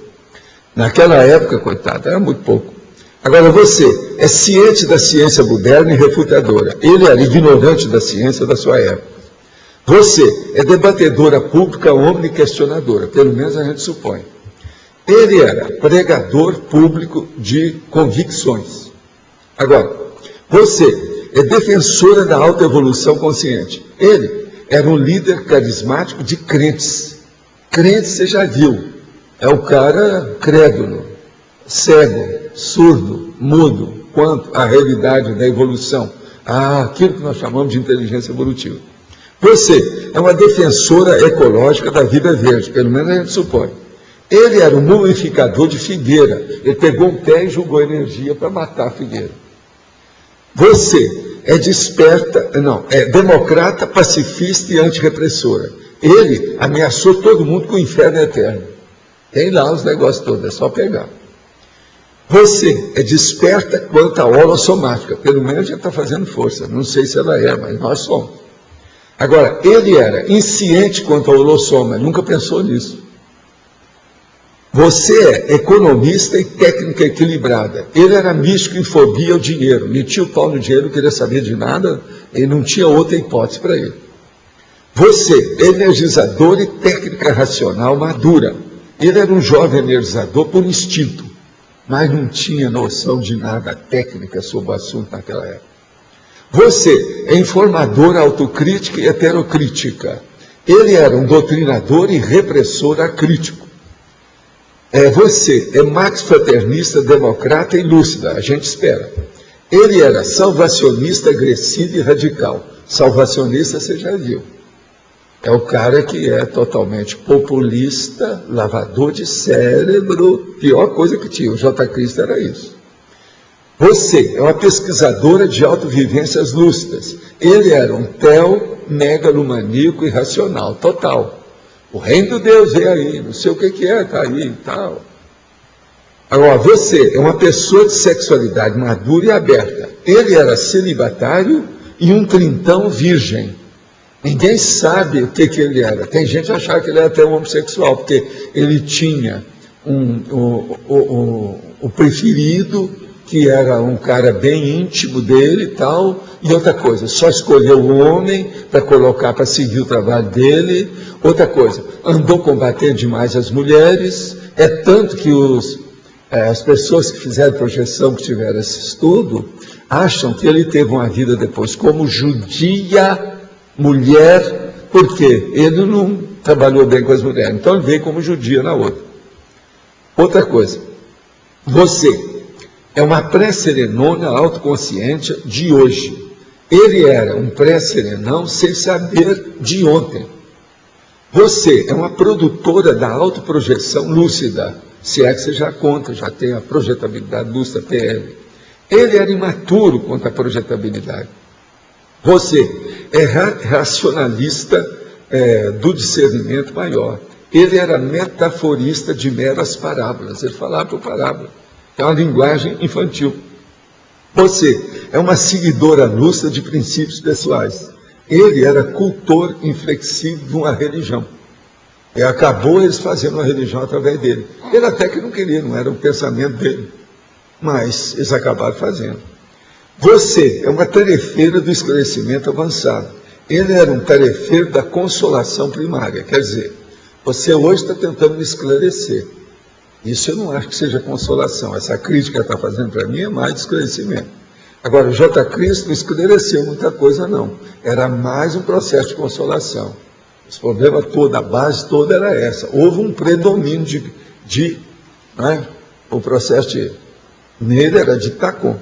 Naquela época, coitado, era muito pouco. Agora, você é ciente da ciência moderna e refutadora. Ele era ignorante da ciência da sua época. Você é debatedora pública, omniquestionadora, pelo menos a gente supõe. Ele era pregador público de convicções. Agora, você é defensora da autoevolução consciente. Ele era um líder carismático de crentes. Crente você já viu. É o cara crédulo, cego, surdo, mudo, quanto à realidade da evolução, aquilo que nós chamamos de inteligência evolutiva. Você é uma defensora ecológica da vida verde, pelo menos a gente supõe. Ele era um mumificador de figueira. Ele pegou um pé e jogou energia para matar a figueira. Você é democrata, pacifista e antirrepressora. Ele ameaçou todo mundo com o inferno eterno. Tem lá os negócios todos, é só pegar. Você é desperta quanto à holossomática. Pelo menos já está fazendo força. Não sei se ela é, mas nós somos. Agora, ele era insciente quanto ao holossoma. Nunca pensou nisso. Você é economista e técnica equilibrada. Ele era místico em fobia ao dinheiro. Metia o pau no dinheiro, não queria saber de nada. E não tinha outra hipótese para ele. Você é energizador e técnica racional madura. Ele era um jovem energizador por instinto, mas não tinha noção de nada técnica sobre o assunto naquela época. Você é informadora autocrítica e heterocrítica. Ele era um doutrinador e repressor acrítico. Você é max fraternista, democrata e lúcida, a gente espera. Ele era salvacionista, agressivo e radical. Salvacionista você já viu. É o cara que é totalmente populista, lavador de cérebro, pior coisa que tinha, o J. Cristo era isso. Você é uma pesquisadora de autovivências lúcidas. Ele era um megalomaníaco e racional, total. O reino de Deus veio aí, não sei o que é, está aí e tal. Agora, você é uma pessoa de sexualidade madura e aberta. Ele era celibatário e um trintão virgem. Ninguém sabe o que ele era. Tem gente que achava que ele era até um homossexual, porque ele tinha o preferido que era um cara bem íntimo dele e tal, e outra coisa, só escolheu o homem para colocar, para seguir o trabalho dele. Outra coisa, andou combatendo demais as mulheres, é tanto que as pessoas que fizeram projeção, que tiveram esse estudo, acham que ele teve uma vida depois como judia, mulher, porque ele não trabalhou bem com as mulheres, então ele veio como judia na outra. Outra coisa, você é uma pré-serenona autoconsciente de hoje. Ele era um pré-serenão sem saber de ontem. Você é uma produtora da autoprojeção lúcida, se é que você já conta, já tem a projetabilidade lúcida, PL. Ele era imaturo quanto à projetabilidade. Você é racionalista do discernimento maior. Ele era metaforista de meras parábolas, ele falava por parábola. É uma linguagem infantil. Você é uma seguidora lúcida de princípios pessoais. Ele era cultor inflexível de uma religião. E acabou eles fazendo uma religião através dele. Ele até que não queria, não era o pensamento dele. Mas eles acabaram fazendo. Você é uma tarefeira do esclarecimento avançado. Ele era um tarefeiro da consolação primária. Quer dizer, você hoje está tentando me esclarecer. Isso eu não acho que seja consolação. Essa crítica que está fazendo para mim é mais de esclarecimento. Agora, o J. Cristo não esclareceu muita coisa, não. Era mais um processo de consolação. Esse problema todo, a base toda era essa. Houve um predomínio o processo nele era de Tacon.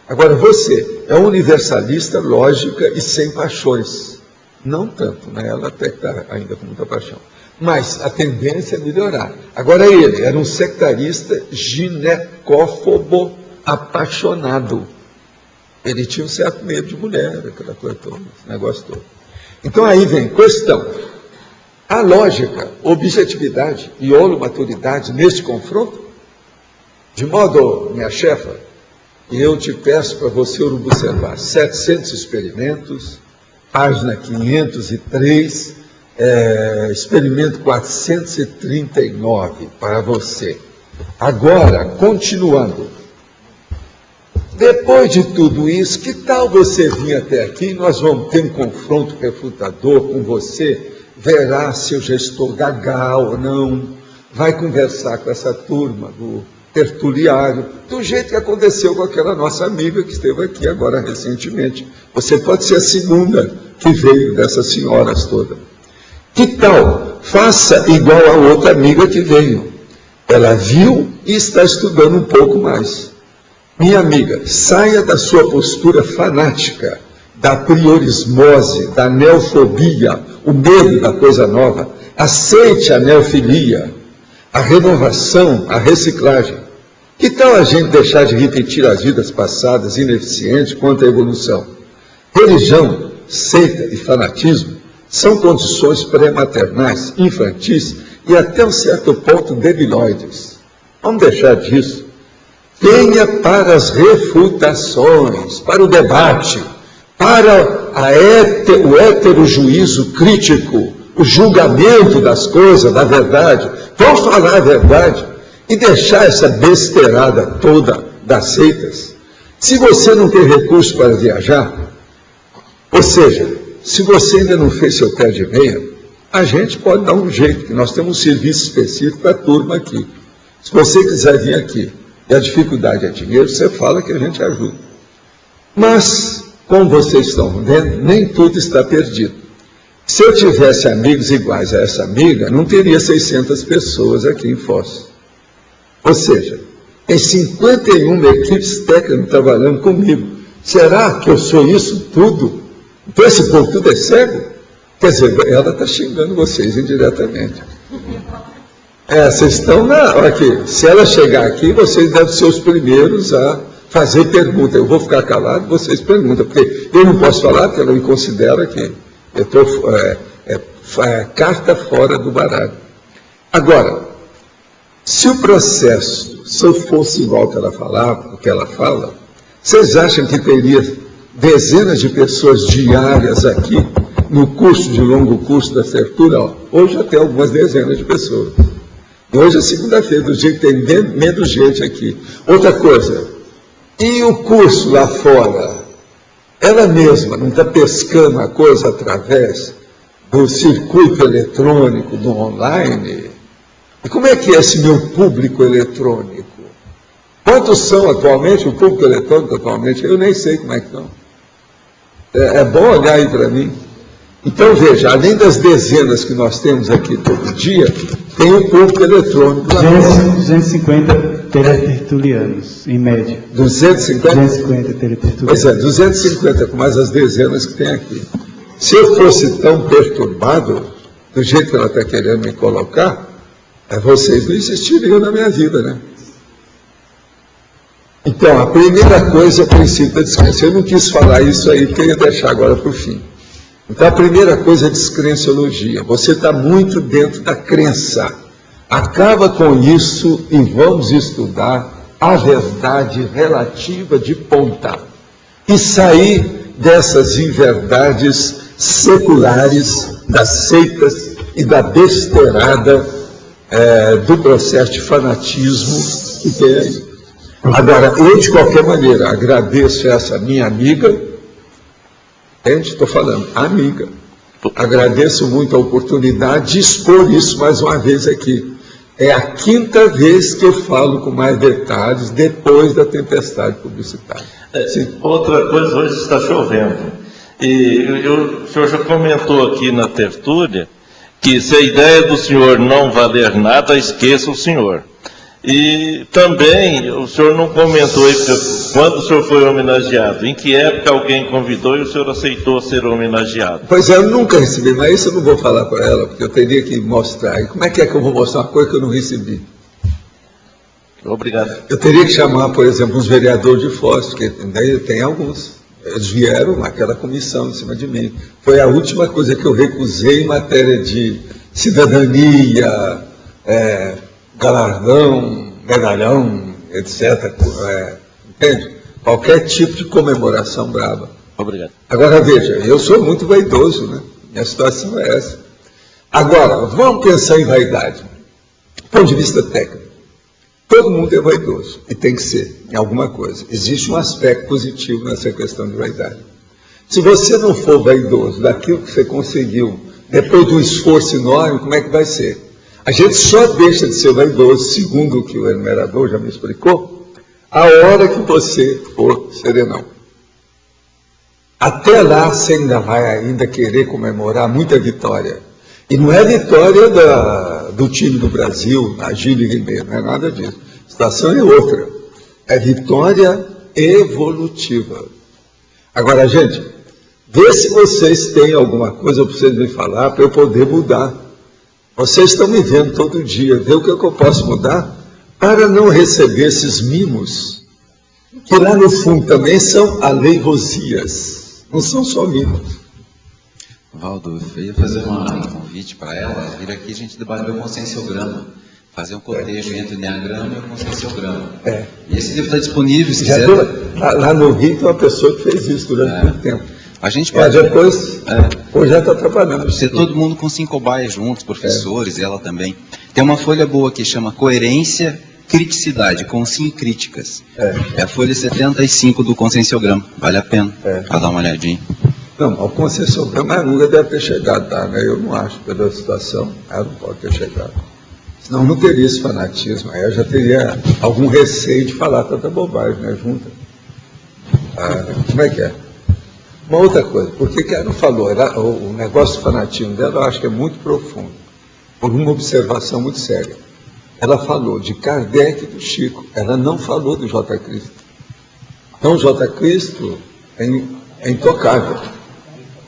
Agora, você é universalista, lógica e sem paixões. Não tanto, né? Ela até está ainda com muita paixão. Mas a tendência é melhorar. Agora ele era um sectarista ginecófobo apaixonado. Ele tinha um certo medo de mulher, aquela coisa toda, esse negócio todo. Então aí vem questão. A lógica, objetividade e holomaturidade neste confronto, de modo, minha chefa, eu te peço para você observar 700 experimentos, página 503, experimento 439 para você. Agora, continuando. Depois de tudo isso, que tal você vir até aqui? Nós vamos ter um confronto refutador com você, verá se eu já estou gaga ou não, vai conversar com essa turma do tertuliário, do jeito que aconteceu com aquela nossa amiga que esteve aqui agora recentemente. Você pode ser a segunda que veio dessas senhoras todas. Que tal? Faça igual a outra amiga que veio. Ela viu e está estudando um pouco mais. Minha amiga, saia da sua postura fanática, da priorismose, da neofobia, o medo da coisa nova. Aceite a neofilia, a renovação, a reciclagem. Que tal a gente deixar de repetir as vidas passadas ineficientes quanto à evolução? Religião, seita e fanatismo são condições pré-maternais, infantis e até um certo ponto debilóides. Vamos deixar disso. Venha para as refutações, para o debate, para o hétero juízo crítico, o julgamento das coisas, da verdade. Vamos falar a verdade e deixar essa besteirada toda das seitas. Se você não tem recurso para viajar, ou seja, se você ainda não fez seu pé de meia, a gente pode dar um jeito, que nós temos um serviço específico para a turma aqui. Se você quiser vir aqui e a dificuldade é dinheiro, você fala que a gente ajuda. Mas, como vocês estão vendo, nem tudo está perdido. Se eu tivesse amigos iguais a essa amiga, não teria 600 pessoas aqui em Foz. Ou seja, tem 51 equipes técnicas trabalhando comigo. Será que eu sou isso tudo? Então esse povo tudo é cego? Quer dizer, ela está xingando vocês indiretamente. Vocês estão aqui. Se ela chegar aqui, vocês devem ser os primeiros a fazer pergunta. Eu vou ficar calado, vocês perguntam, porque eu não posso falar, porque ela me considera que eu estou carta fora do baralho. Agora, se o processo, se eu fosse igual que ela falava, o que ela fala, vocês acham que teria dezenas de pessoas diárias aqui no curso de longo curso da Sertura? Hoje até algumas dezenas de pessoas. E hoje é segunda-feira, do dia que tem menos gente aqui. Outra coisa, E o curso lá fora, ela mesma não está pescando a coisa através do circuito eletrônico, do online? E como é que é esse meu público eletrônico? Quantos são atualmente, o público eletrônico atualmente? Eu nem sei como é que estão. É bom olhar aí para mim. Então, veja, além das dezenas que nós temos aqui todo dia, tem o público eletrônico. 250 teletertulianos, em média. 250? 250 teletertulianos. Pois é, 250 com mais as dezenas que tem aqui. Se eu fosse tão perturbado, do jeito que ela está querendo me colocar, vocês não existiriam na minha vida, né? Então, a primeira coisa é o princípio da descrença. Eu não quis falar isso aí, porque eu ia deixar agora para o fim. Então, a primeira coisa é a descrenciologia. Você está muito dentro da crença. Acaba com isso e vamos estudar a verdade relativa de ponta. E sair dessas inverdades seculares, das seitas e da besteirada do processo de fanatismo que tem aí. Agora, eu, de qualquer maneira, agradeço essa minha amiga, estou falando, amiga, agradeço muito a oportunidade de expor isso mais uma vez aqui. É a quinta vez que eu falo com mais detalhes depois da tempestade publicitária. Outra coisa, hoje está chovendo. E o senhor já comentou aqui na tertúlia que se a ideia do senhor não valer nada, esqueça o senhor. E também, o senhor não comentou aí, quando o senhor foi homenageado, em que época alguém convidou e o senhor aceitou ser homenageado? Pois é, eu nunca recebi, mas isso eu não vou falar para ela, porque eu teria que mostrar. E como é que eu vou mostrar uma coisa que eu não recebi? Obrigado. Eu teria que chamar, por exemplo, uns vereadores de Foz, porque tem alguns. Eles vieram naquela comissão em cima de mim. Foi a última coisa que eu recusei em matéria de cidadania, galardão, medalhão, etc. Entende? Qualquer tipo de comemoração brava. Obrigado. Agora, veja, eu sou muito vaidoso, né? Minha situação é essa. Agora, vamos pensar em vaidade. Do ponto de vista técnico. Todo mundo é vaidoso, e tem que ser, em alguma coisa. Existe um aspecto positivo nessa questão de vaidade. Se você não for vaidoso daquilo que você conseguiu, depois de um esforço enorme, como é que vai ser? A gente só deixa de ser vaidoso, segundo o que o enumerador já me explicou, a hora que você for serenão. Até lá você ainda vai querer comemorar muita vitória. E não é vitória do time do Brasil, na Gílio Ribeiro, não é nada disso. A situação é outra. É vitória evolutiva. Agora, gente, vê se vocês têm alguma coisa para vocês me falar para eu poder mudar. Vocês estão me vendo todo dia, vê o que eu posso mudar para não receber esses mimos, que lá no fundo também são aleivosias, não são só mimos. Valdo, eu ia fazer um convite para ela, vir aqui a gente debater o conscienciograma, fazer um cotejo entre o Enneagrama e o conscienciograma. E esse livro está disponível, se quiser. Lá no Rio tem uma pessoa que fez isso durante muito tempo. A gente pode... depois, hoje já está trabalhando. Ser todo mundo com 5 cobaias juntos, professores, ela também. Tem uma folha boa que chama Coerência, Criticidade, com 5 críticas. É a folha 75 do conscienciograma, vale a pena para dar uma olhadinha. Não, o conscienciograma a Lula deve ter chegado, tá? Né? Eu não acho, pela situação, ela não pode ter chegado. Senão não teria esse fanatismo, aí eu já teria algum receio de falar tanta bobagem, né, junta. Como é que é? Uma outra coisa, por que ela não falou? O negócio do fanatismo dela eu acho que é muito profundo, por uma observação muito séria. Ela falou de Kardec e do Chico, ela não falou do J. Cristo. Então o J. Cristo é intocável.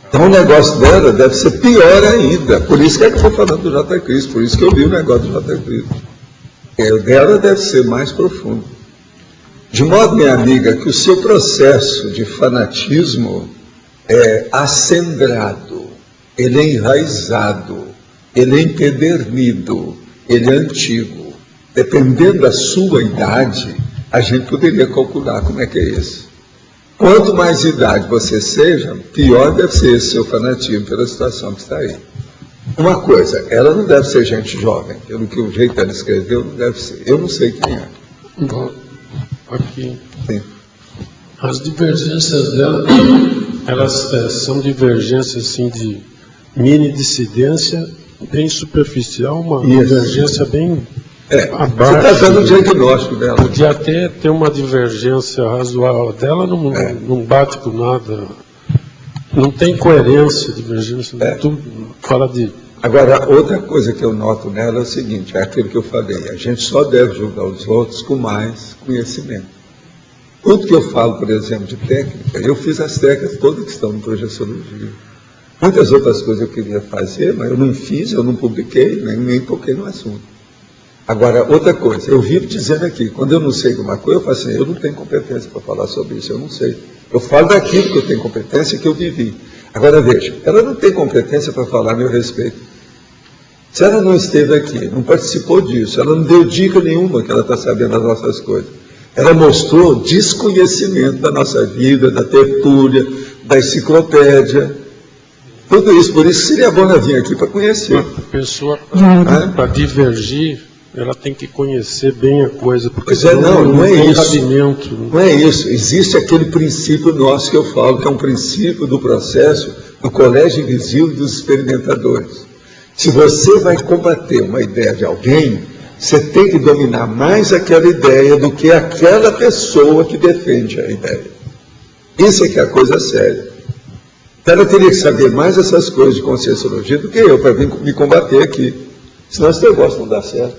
Então o negócio dela deve ser pior ainda. Por isso que eu estou falando do J. Cristo, por isso que eu li o negócio do J. Cristo. O dela deve ser mais profundo. De modo, minha amiga, que o seu processo de fanatismo é acendrado, ele é enraizado, ele é empedernido, ele é antigo. Dependendo da sua idade, a gente poderia calcular como é que é isso. Quanto mais idade você seja, pior deve ser esse seu fanatismo pela situação que está aí. Uma coisa, ela não deve ser gente jovem, pelo que o jeito que ela escreveu, não deve ser. Eu não sei quem é. Aqui. Sim. As divergências dela, elas são divergências assim de mini dissidência, bem superficial, uma divergência bem abaixo. Você está dando o diagnóstico dela. Podia até ter uma divergência razoável dela, não bate com nada, não tem coerência, divergência, tudo fala de... Agora, outra coisa que eu noto nela é o seguinte, é aquilo que eu falei, a gente só deve julgar os outros com mais conhecimento. Tudo que eu falo, por exemplo, de técnica, eu fiz as técnicas todas que estão no Projeciologia. Muitas outras coisas eu queria fazer, mas eu não fiz, eu não publiquei, nem toquei no assunto. Agora, outra coisa, eu vivo dizendo aqui, quando eu não sei de uma coisa, eu falo assim, eu não tenho competência para falar sobre isso, eu não sei. Eu falo daquilo que eu tenho competência, que eu vivi. Agora, veja, ela não tem competência para falar a meu respeito. Se ela não esteve aqui, não participou disso, ela não deu dica nenhuma que ela está sabendo as nossas coisas. Ela mostrou desconhecimento da nossa vida, da tertúlia, da enciclopédia, tudo isso. Por isso seria bom ela vir aqui para conhecer. A pessoa, para divergir, ela tem que conhecer bem a coisa, porque não é tem isso. cabimento. Não é isso. Existe aquele princípio nosso que eu falo, que é um princípio do processo do colégio invisível dos experimentadores. Se você vai combater uma ideia de alguém, você tem que dominar mais aquela ideia do que aquela pessoa que defende a ideia. Isso é que é a coisa séria. Então ela teria que saber mais essas coisas de conscienciologia do que eu, para vir me combater aqui. Senão esse negócio não dá certo.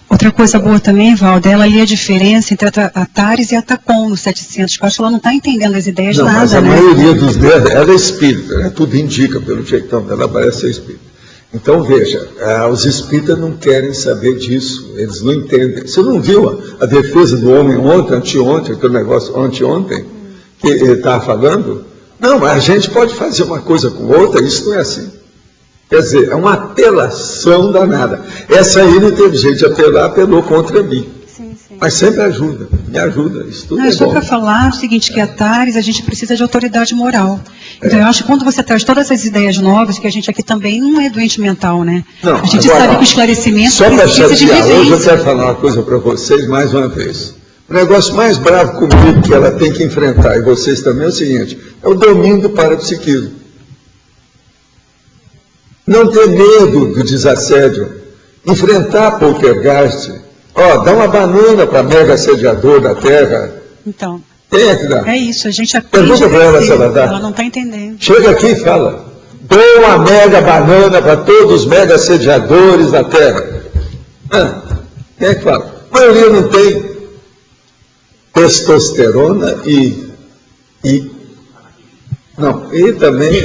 Outra coisa boa também, Valdo, ela lia a diferença entre a Tares e a Tacon no 700. Eu acho que ela não está entendendo as ideias não, nada, mas a né? maioria dos dela, ela é espírita, né? Tudo indica pelo jeitão dela, parece ser espírita. Então, veja, os espíritas não querem saber disso, eles não entendem. Você não viu a defesa do homem ontem, anteontem, aquele negócio anteontem, que ele estava falando? Não, mas a gente pode fazer uma coisa com outra, isso não é assim. Quer dizer, é uma apelação danada. Essa aí não teve jeito de apelar, apelou contra mim. Sim. Mas sempre ajuda, me ajuda, isso tudo Não, é só bom. para falar o seguinte, que a Tares, a gente precisa de autoridade moral. Então, eu acho que quando você traz todas essas ideias novas, que a gente aqui também não é doente mental, né? Não, a gente agora, sabe que o esclarecimento só para precisa de chatear, hoje eu vivência. quero falar uma coisa para vocês mais uma vez. O negócio mais bravo comigo que ela tem que enfrentar, e vocês também, é o seguinte, é o domínio do parapsiquismo. Não ter medo do desassédio, enfrentar poltergeist. Dá uma banana para mega assediador da Terra. Então, Quem é que dá? é isso, a gente aprende Pergunta para ela se ela dá. Ela não está entendendo. Chega aqui e fala, dou uma mega banana para todos os mega assediadores da Terra. Quem é que fala? A maioria não tem testosterona e também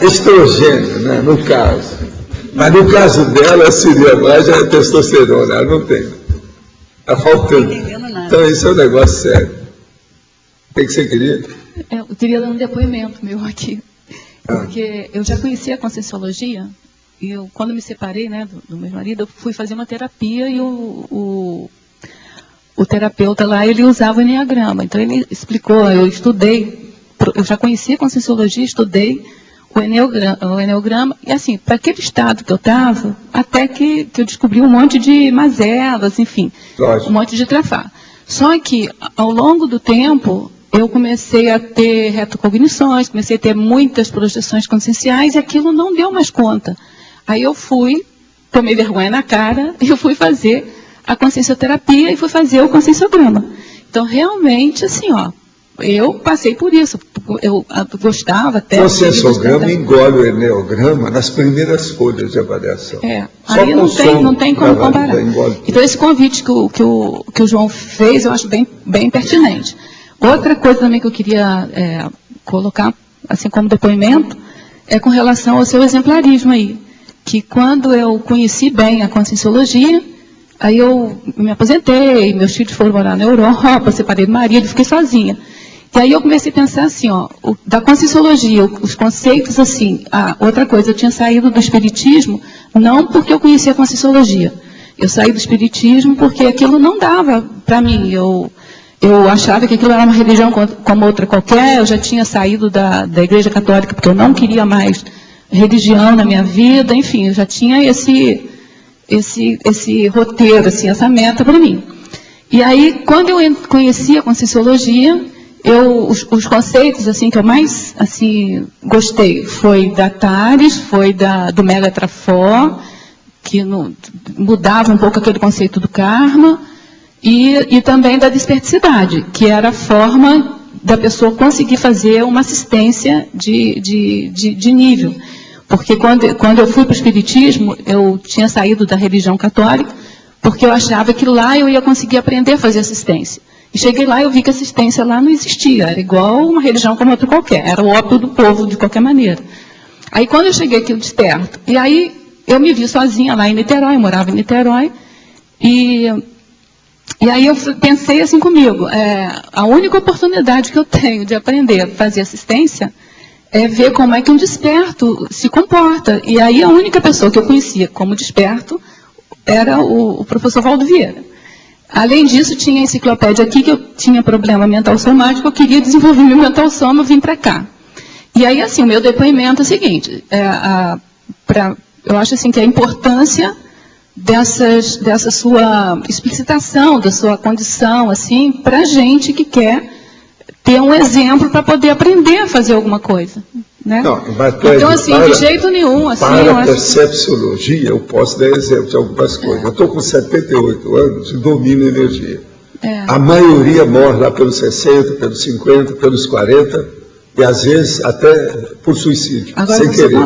estrogênio, né, no caso. Mas no caso dela seria mais a testosterona, ela não tem. Está faltando. Não entendendo nada. Então isso é um negócio sério. O que você queria? Eu queria dar um depoimento meu aqui. Porque eu já conhecia a Conscienciologia, e eu, quando me separei, né, do meu marido, eu fui fazer uma terapia e o terapeuta lá, ele usava o Enneagrama. Então ele explicou, eu estudei, eu já conhecia a Conscienciologia, estudei o Enneagrama, e assim, para aquele estado que eu estava, até que eu descobri um monte de mazelas, enfim, Lógico. Um monte de trafar. Só que, ao longo do tempo, eu comecei a ter retrocognições, comecei a ter muitas projeções conscienciais, e aquilo não deu mais conta. Aí eu tomei vergonha na cara, e eu fui fazer a consciencioterapia e fui fazer o conscienciograma. Então, realmente, assim, eu passei por isso. Eu gostava até... O conscienciograma engole o enneagrama nas primeiras folhas de avaliação. Aí não tem como comparar. Então, esse convite que o João fez, eu acho bem pertinente. Outra coisa também que eu queria colocar, assim como depoimento, é com relação ao seu exemplarismo aí. Que quando eu conheci bem a Conscienciologia, aí eu me aposentei, meus filhos foram morar na Europa, separei do marido, fiquei sozinha. E aí eu comecei a pensar assim, da Conscienciologia, os conceitos assim, outra coisa, eu tinha saído do Espiritismo, não porque eu conhecia a Conscienciologia. Eu saí do Espiritismo porque aquilo não dava para mim. Eu achava que aquilo era uma religião como outra qualquer, eu já tinha saído da Igreja Católica porque eu não queria mais religião na minha vida, enfim, eu já tinha esse roteiro, assim, essa meta para mim. E aí, quando eu conheci a Conscienciologia, os conceitos assim que eu mais assim gostei foi da Tares, foi do Megatrafor, que mudava um pouco aquele conceito do karma, e também da desperticidade, que era a forma da pessoa conseguir fazer uma assistência de nível. Porque quando eu fui para o Espiritismo, eu tinha saído da religião católica, porque eu achava que lá eu ia conseguir aprender a fazer assistência. E cheguei lá e eu vi que a assistência lá não existia, era igual uma religião como outra qualquer, era o ópio do povo de qualquer maneira. Aí quando eu cheguei aqui desperto, e aí eu me vi sozinha lá em Niterói, eu morava em Niterói, e aí eu pensei assim comigo, a única oportunidade que eu tenho de aprender a fazer assistência é ver como é que um desperto se comporta. E aí a única pessoa que eu conhecia como desperto era o professor Valdo Vieira. Além disso, tinha a enciclopédia aqui, que eu tinha problema mental somático, eu queria desenvolver meu mental soma, eu vim para cá. E aí, assim, o meu depoimento é o seguinte, eu acho assim que a importância dessa sua explicitação, da sua condição, assim, para a gente que quer ter um exemplo para poder aprender a fazer alguma coisa. Né? Não, então, assim, de jeito nenhum. Assim, para a percepciologia, eu posso dar exemplo de algumas coisas. Eu estou com 78 anos e domino energia. A maioria morre lá pelos 60, pelos 50, pelos 40, e às vezes até por suicídio, agora sem querer.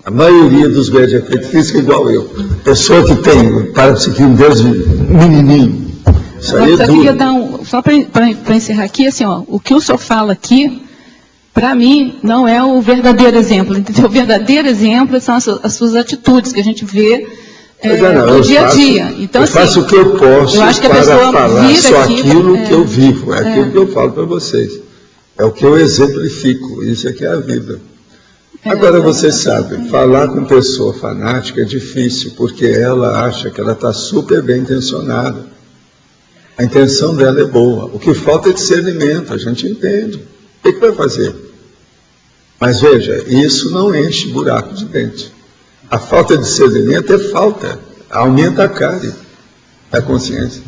A maioria dos médios de efeito físico é igual eu. Pessoa que tem parapsiquismo desde menininho. Isso aí é queria dar só para encerrar aqui, assim, ó, o que o senhor fala aqui, para mim, não é o verdadeiro exemplo. Entendeu? O verdadeiro exemplo são as suas atitudes, que a gente vê no dia a dia. Então, eu faço o que eu posso eu acho que para falar só aqui, aquilo que eu vivo. É aquilo que eu falo para vocês. É o que eu exemplifico. Isso aqui é a vida. Agora, vocês sabem, falar com pessoa fanática é difícil, porque ela acha que ela está super bem intencionada. A intenção dela é boa. O que falta é discernimento, a gente entende. O que vai fazer? Mas veja, isso não enche buraco de dente. A falta de discernimento é falta, aumenta a cárie da consciência.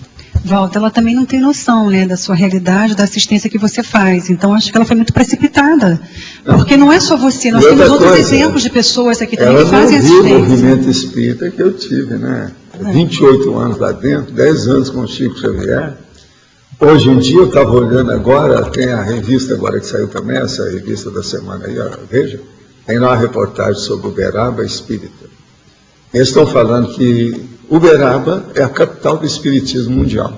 Walter, ela também não tem noção, né, da sua realidade, da assistência que você faz. Então, acho que ela foi muito precipitada. Porque não é só você, nós temos outros exemplos de pessoas aqui também que fazem assistência. Ela não viu o movimento espírita que eu tive, né? 28 anos lá dentro, 10 anos com o Chico Xavier. Hoje em dia, eu estava olhando agora, tem a revista agora que saiu também, essa revista da semana aí, ó, veja, tem lá uma reportagem sobre Uberaba Espírita. Eles estão falando que Uberaba é a capital do espiritismo mundial.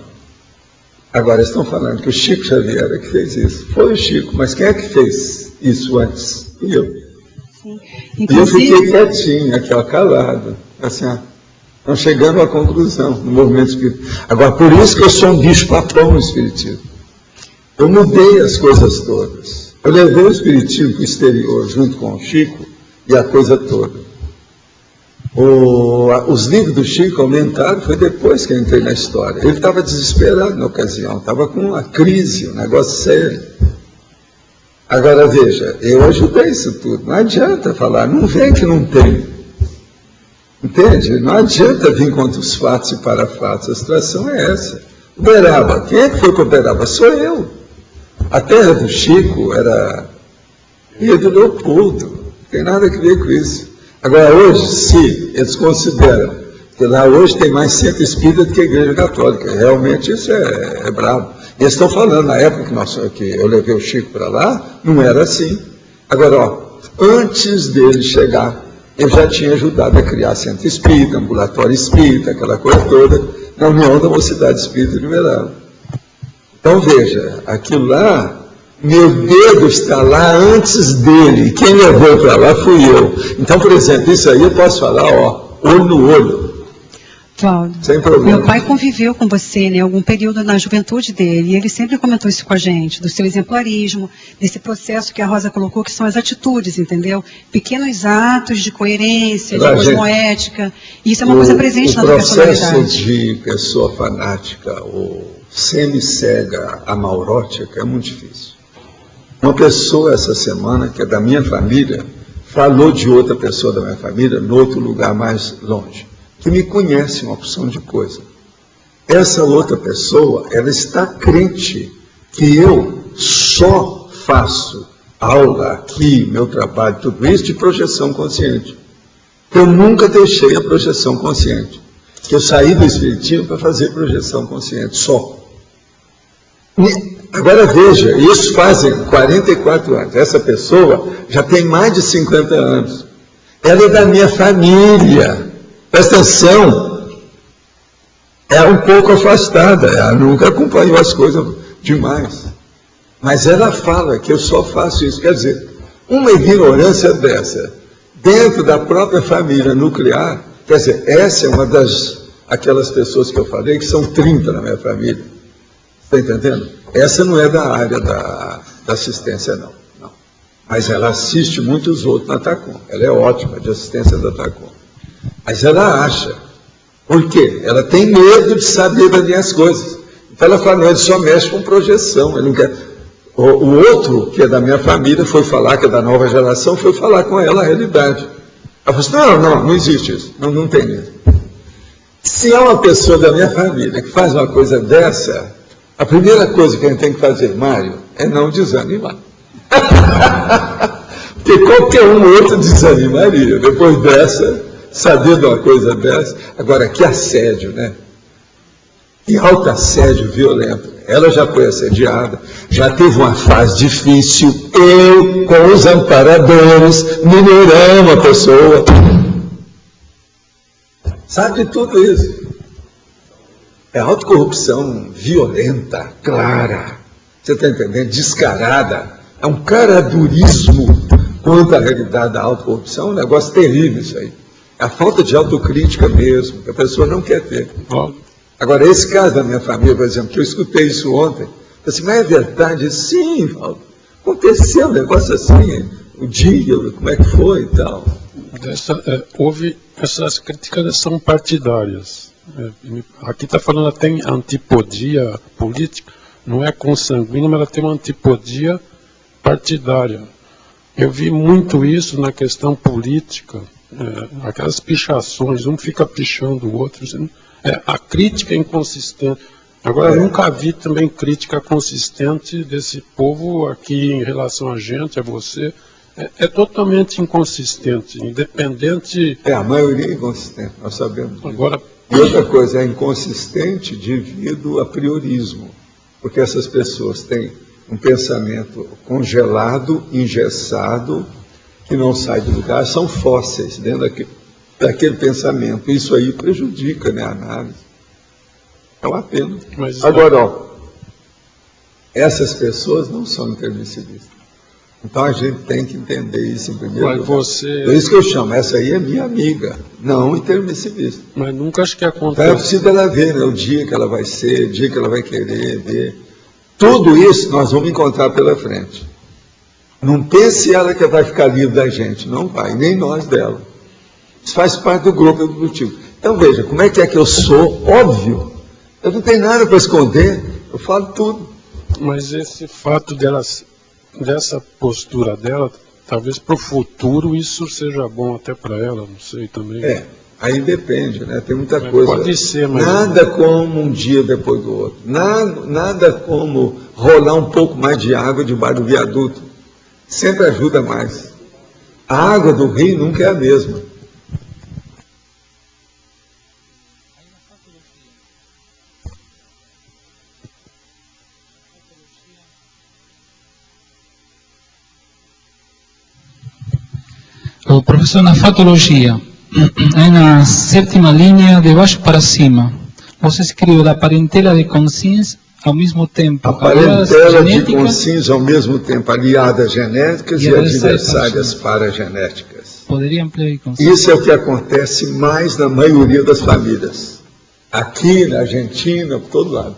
Agora, eles estão falando que o Chico Xavier é que fez isso. Foi o Chico, mas quem é que fez isso antes? E eu. Sim. E eu fiquei quietinho, aqui, ó, calado, assim, ó. Estão chegando à conclusão no movimento espírita. Agora, por isso que eu sou um bicho-papão no espiritismo. Eu mudei as coisas todas. Eu levei o espiritismo para o exterior, junto com o Chico, e a coisa toda. Os livros do Chico aumentaram, foi depois que eu entrei na história. Ele estava desesperado na ocasião, estava com uma crise, um negócio sério. Agora, veja, eu ajudei isso tudo. Não adianta falar, não vem que não tem. Entende? Não adianta vir contra os fatos e para fatos. A situação é essa. Uberaba. Quem é que foi para Uberaba? Sou eu. A terra do Chico era Rio do Leopoldo. Não tem nada a ver com isso. Agora, hoje, se eles consideram que lá hoje tem mais centro espírita do que a Igreja Católica. Realmente isso é bravo. Eles estão falando, na época que eu levei o Chico para lá, não era assim. Agora, ó, antes dele chegar, eu já tinha ajudado a criar centro espírita, ambulatório espírita, aquela coisa toda, na União da Mocidade Espírita de Uberaba. Então, veja, aquilo lá, meu dedo está lá antes dele, quem levou para lá fui eu. Então, por exemplo, isso aí eu posso falar, ó, olho no olho. Valdo, sem problema. Meu pai conviveu com você, né, algum período na juventude dele, e ele sempre comentou isso com a gente, do seu exemplarismo, desse processo que a Rosa colocou, que são as atitudes, entendeu? Pequenos atos de coerência, de cosmoética, e isso é uma coisa presente na personalidade. O processo de pessoa fanática ou semi-cega, amaurótica, é muito difícil. Uma pessoa essa semana, que é da minha família, falou de outra pessoa da minha família, no outro lugar mais longe, que me conhece uma opção de coisa. Essa outra pessoa, ela está crente que eu só faço aula aqui, meu trabalho, tudo isso de projeção consciente. Eu nunca deixei a projeção consciente. Eu saí do Espiritismo para fazer projeção consciente, só. Agora veja, isso fazem 44 anos. Essa pessoa já tem mais de 50 anos. Ela é da minha família. Presta atenção. É um pouco afastada, ela nunca acompanhou as coisas demais. Mas ela fala que eu só faço isso. Quer dizer, uma ignorância dessa, dentro da própria família nuclear, quer dizer, essa é uma aquelas pessoas que eu falei, que são 30 na minha família. Está entendendo? Essa não é da área da assistência, não. Mas ela assiste muitos outros na TACOM. Ela é ótima de assistência da TACOM. Mas ela acha. Por quê? Ela tem medo de saber das minhas coisas. Então ela fala, não, ele só mexe com projeção. Ele não quer... O outro, que é da minha família, foi falar, que é da nova geração, foi falar com ela a realidade. Ela falou assim, não existe isso. Não tem mesmo. Se é uma pessoa da minha família que faz uma coisa dessa, a primeira coisa que a gente tem que fazer, Mário, é não desanimar. Porque qualquer outro desanimaria. Depois dessa, saber de uma coisa dessa. Agora, que assédio, né? Que alto assédio violento. Ela já foi assediada, já teve uma fase difícil. Eu, com os amparadores, melhoramos a pessoa. Sabe de tudo isso? É autocorrupção violenta, clara. Você está entendendo? Descarada. É um caradurismo quanto à realidade da autocorrupção. É um negócio terrível isso aí. É a falta de autocrítica mesmo, que a pessoa não quer ter. Agora, esse caso da minha família, por exemplo, que eu escutei isso ontem, eu disse, mas é verdade? Sim, Paulo. Aconteceu um negócio assim, o dia, como é que foi e tal. Houve, essas críticas são partidárias. Aqui está falando até em antipodia política, não é consanguínea, mas ela tem uma antipodia partidária. Eu vi muito isso na questão política, aquelas pichações, um fica pichando o outro. A crítica é inconsistente. Agora, eu nunca vi também crítica consistente desse povo aqui em relação a gente, a você. É totalmente inconsistente, independente... A maioria é inconsistente, nós sabemos disso. Agora, e outra coisa, é inconsistente devido a priorismo, porque essas pessoas têm um pensamento congelado, engessado, que não sai do lugar, são fósseis dentro daquele pensamento. Isso aí prejudica, né, a análise. É uma pena. Agora, essas pessoas não são intermissivistas. Então a gente tem que entender isso em primeiro lugar. Por isso que eu chamo, essa aí é minha amiga, não intermissivista. Mas nunca acho que acontece. Então eu preciso dela ver, né, o dia que ela vai ser, o dia que ela vai querer ver. Tudo isso nós vamos encontrar pela frente. Não pense ela que vai ficar livre da gente, não vai, nem nós dela. Isso faz parte do grupo evolutivo. Então veja, como é que eu sou? Óbvio, eu não tenho nada para esconder, eu falo tudo. Mas esse fato dessa postura dela, talvez para o futuro isso seja bom até para ela, não sei também. Aí depende, né? Tem muita coisa. Pode ser, mas... Nada como um dia depois do outro. Nada como rolar um pouco mais de água debaixo do viaduto. Sempre ajuda mais. A água do rio nunca é a mesma. Professor, na fatologia, é na sétima linha, de baixo para cima, você escreveu da parentela de consciência ao mesmo tempo. A parentela de consciência ao mesmo tempo, aliadas genéticas e adversárias paragenéticas. Poderia ampliar consciência? Isso é o que acontece mais na maioria das famílias. Aqui na Argentina, por todo lado.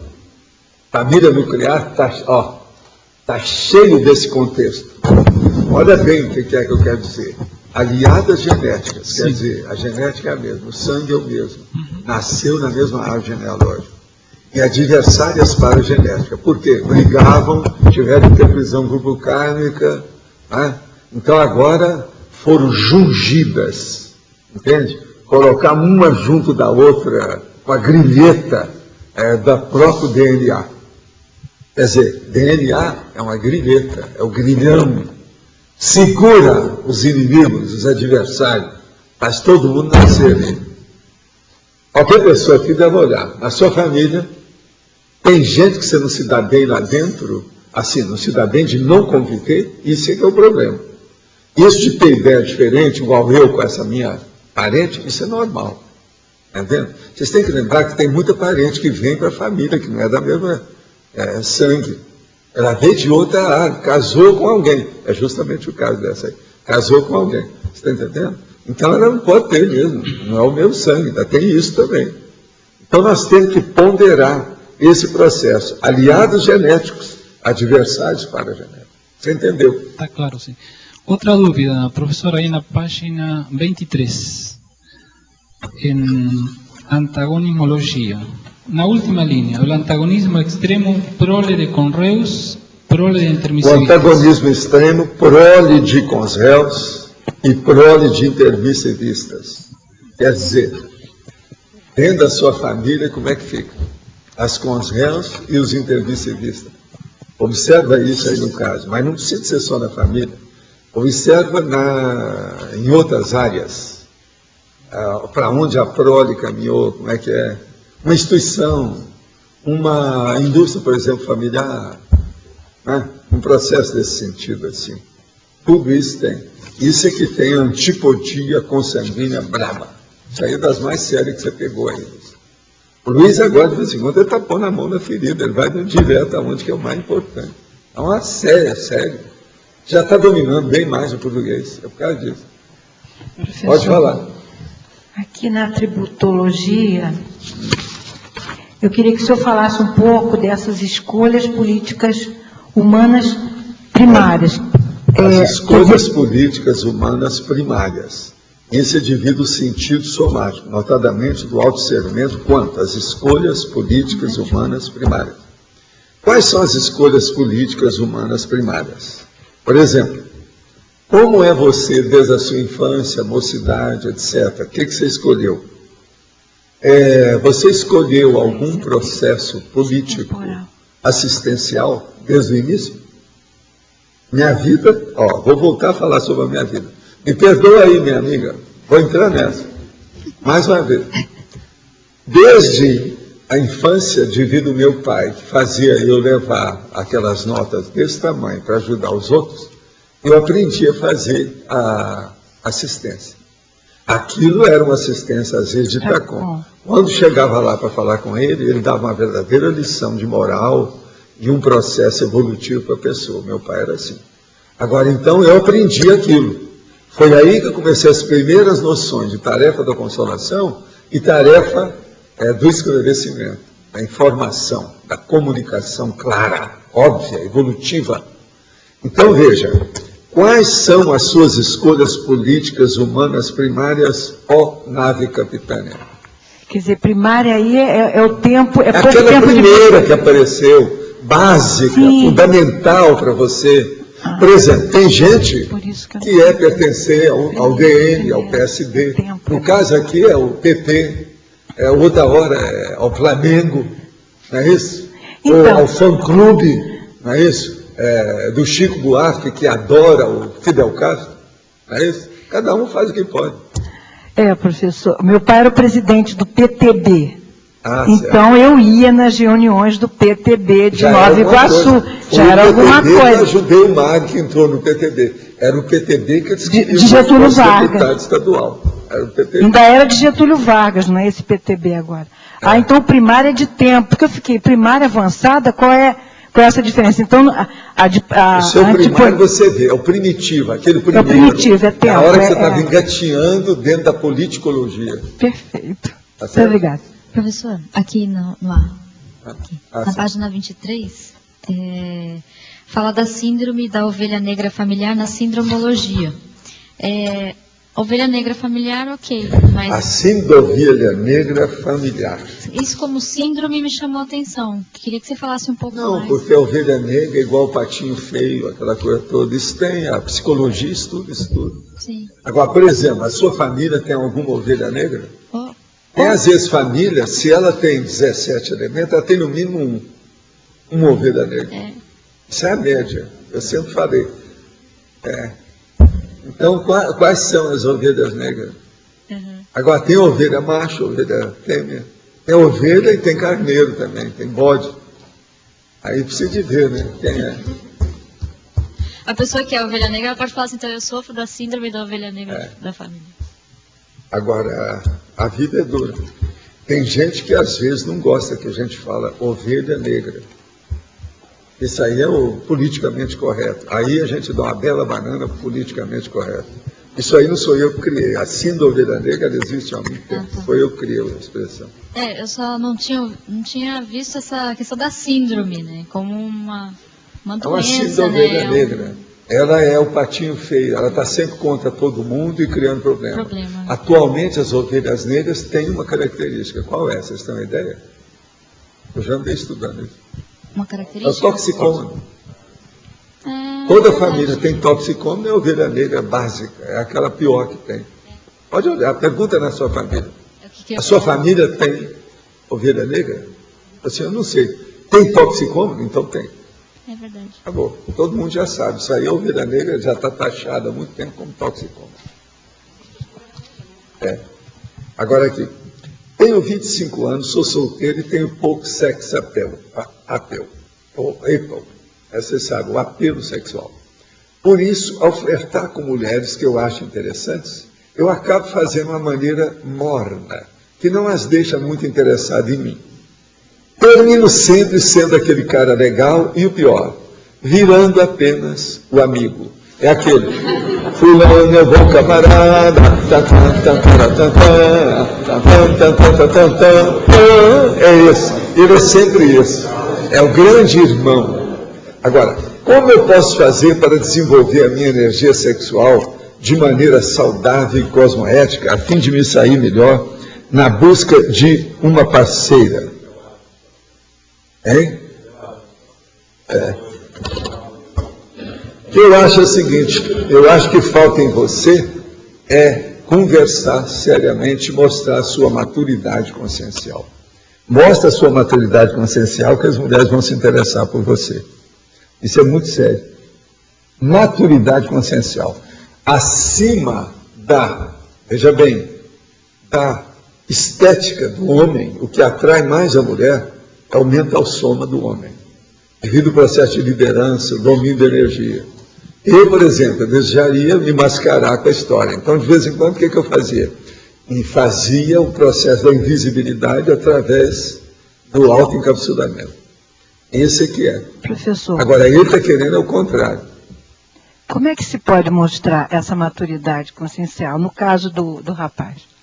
Família nuclear está cheio desse contexto. Olha bem o que é que eu quero dizer. Aliadas genéticas, quer dizer, a genética é a mesma, o sangue é o mesmo, nasceu na mesma árvore genealógica. E adversárias paragenéticas, por quê? Brigavam, tiveram interprisão grupocármica, né? Então agora foram jungidas, entende? Colocar uma junto da outra, com a grilheta da próprio DNA. Quer dizer, DNA é uma grilheta, é o grilhão. Segura os inimigos, os adversários, faz todo mundo nascer. Qualquer pessoa aqui deve olhar. Na sua família, tem gente que você não se dá bem lá dentro, assim, não se dá bem de não conviver, isso é que é o problema. Isso de ter ideia diferente, igual eu com essa minha parente, isso é normal. Entendeu? Vocês têm que lembrar que tem muita parente que vem para a família, que não é da mesma sangue. Ela veio de outra área, casou com alguém. É justamente o caso dessa aí. Casou com alguém. Você está entendendo? Então ela não pode ter mesmo. Não é o meu sangue, ainda tem isso também. Então nós temos que ponderar esse processo. Aliados genéticos, adversários paragenéticos. Você entendeu? Está claro, sim. Outra dúvida, professor, aí na página 23, em antagonismologia. Na última linha, o antagonismo extremo prole de conreus, prole de O intermissivitas. antagonismo extremo, prole de conréus e prole de intermissivistas. Quer dizer, dentro da sua família, como é que fica? As conréus e os intermissivistas. Observa isso aí no caso, mas não precisa ser só na família. Observa em outras áreas, para onde a prole caminhou, como é que é. Uma instituição, uma indústria, por exemplo, familiar, né? Um processo desse sentido, assim. Tudo isso tem. Isso é que tem antipodia consanguínea braba. Isso aí é das mais sérias que você pegou aí. O Luiz agora, de vez em quando, ele está pondo a mão na ferida, ele vai direto aonde que é o mais importante. É uma sério. Já está dominando bem mais o português, é por causa disso. Professor, pode falar. Aqui na tributologia, eu queria que o senhor falasse um pouco dessas escolhas políticas humanas primárias. As escolhas políticas humanas primárias. Isso divide o sentido somático, notadamente do autodiscernimento, quanto às escolhas políticas humanas primárias. Quais são as escolhas políticas humanas primárias? Por exemplo, como é você desde a sua infância, mocidade, etc.? O que você escolheu? Você escolheu algum processo político assistencial desde o início? Minha vida, vou voltar a falar sobre a minha vida. Me perdoa aí, minha amiga, vou entrar nessa. Mais uma vez. Desde a infância de vida do meu pai, que fazia eu levar aquelas notas desse tamanho para ajudar os outros, eu aprendi a fazer a assistência. Aquilo era uma assistência, às vezes, de tacom. Quando chegava lá para falar com ele, ele dava uma verdadeira lição de moral e um processo evolutivo para a pessoa. Meu pai era assim. Agora, então, eu aprendi aquilo. Foi aí que eu comecei as primeiras noções de tarefa da consolação e tarefa do esclarecimento, da informação, da comunicação clara, óbvia, evolutiva. Então, veja, quais são as suas escolhas políticas humanas primárias, nave capitânia? Quer dizer, primária aí é o tempo... aquela primeira que apareceu, básica, fundamental para você. Por exemplo, tem gente que pertencer ao DN, ao PSD. No caso aqui é o PT, outra hora é ao Flamengo, não é isso? Então, ou ao fã-clube, não é isso? Do Chico Buarque, que adora o Fidel Castro, não é isso? Cada um faz o que pode. Professor, meu pai era o presidente do PTB. Então certo. eu ia nas reuniões do PTB de Nova Iguaçu. Já era alguma coisa. Eu ajudei o Mag que entrou no PTB. Era o PTB que de Getúlio Vargas. Deputado estadual. Era o PTB. Ainda era de Getúlio Vargas, não é esse PTB agora. Então primária é de tempo. Porque eu fiquei, primária avançada, qual é essa diferença? Então, o seu primário você vê, é o primitivo, aquele primeiro. É o primitivo, é tempo. É a hora que você estava engatinhando dentro da politicologia. Perfeito. Tá certo? Muito obrigada. Professor, aqui na página 23, fala da síndrome da ovelha negra familiar na sindromologia. Ovelha negra familiar, ok, mas... A síndrome da ovelha negra familiar. Isso como síndrome me chamou a atenção. Queria que você falasse um pouco mais. Não, porque a ovelha negra é igual o patinho feio, aquela coisa toda. Isso tem, a psicologia estuda isso tudo. Sim. Agora, por exemplo, a sua família tem alguma ovelha negra? Tem, às vezes, família, se ela tem 17 elementos, ela tem no mínimo uma ovelha negra. Isso é a média, eu sempre falei. Então, quais são as ovelhas negras? Agora, tem ovelha macho, ovelha fêmea. Tem ovelha e tem carneiro também, tem bode. Aí precisa de ver, né? Quem é. A pessoa que é ovelha negra, ela pode falar assim, então eu sofro da síndrome da ovelha negra da família. Agora, a vida é dura. Tem gente que às vezes não gosta que a gente fala ovelha negra. Isso aí é o politicamente correto. Aí a gente dá uma bela banana politicamente correto. Isso aí não sou eu que criei. A síndrome da ovelha negra ela existe há muito tempo. Foi eu que criei a expressão. Eu só não tinha visto essa questão da síndrome, né? Como uma doença, a síndrome da ovelha negra. Ela é o patinho feio. Ela está sempre contra todo mundo e criando problema. Atualmente, as ovelhas negras têm uma característica. Qual é? Vocês têm uma ideia? Eu já andei estudando isso. Uma característica? É o toxicômano. Toda família tem toxicômano, é a ovelha negra básica. É aquela pior que tem. Pode olhar, pergunta na sua família. A sua família tem ovelha negra? Assim, eu não sei. Tem toxicômano? Então tem. É verdade. Acabou. Todo mundo já sabe. Isso aí, a ovelha negra já está taxada há muito tempo como toxicômano. Agora aqui. Tenho 25 anos, sou solteiro e tenho pouco sex appeal. Você sabe, o apelo sexual. Por isso, ao flertar com mulheres que eu acho interessantes, eu acabo fazendo uma maneira morna, que não as deixa muito interessadas em mim. Termino sempre sendo aquele cara legal e o pior, virando apenas o amigo. É aquele, fulano é bom camarada, é esse, ele é sempre esse, é o grande irmão. Agora, como eu posso fazer para desenvolver a minha energia sexual de maneira saudável e cosmoética, a fim de me sair melhor na busca de uma parceira? Hein? Eu acho o seguinte, eu acho que falta em você conversar seriamente, mostrar a sua maturidade consciencial. Mostra a sua maturidade consciencial que as mulheres vão se interessar por você. Isso é muito sério. Maturidade consciencial. Acima veja bem, da estética do homem, o que atrai mais a mulher é o mental soma do homem. Devido ao processo de liderança, domínio da energia. Eu, por exemplo, desejaria me mascarar com a história. Então, de vez em quando, o que eu fazia? E fazia o processo da invisibilidade através do autoencapsulamento. Esse que é. Professor. Agora, ele está querendo o contrário. Como é que se pode mostrar essa maturidade consciencial no caso do rapaz?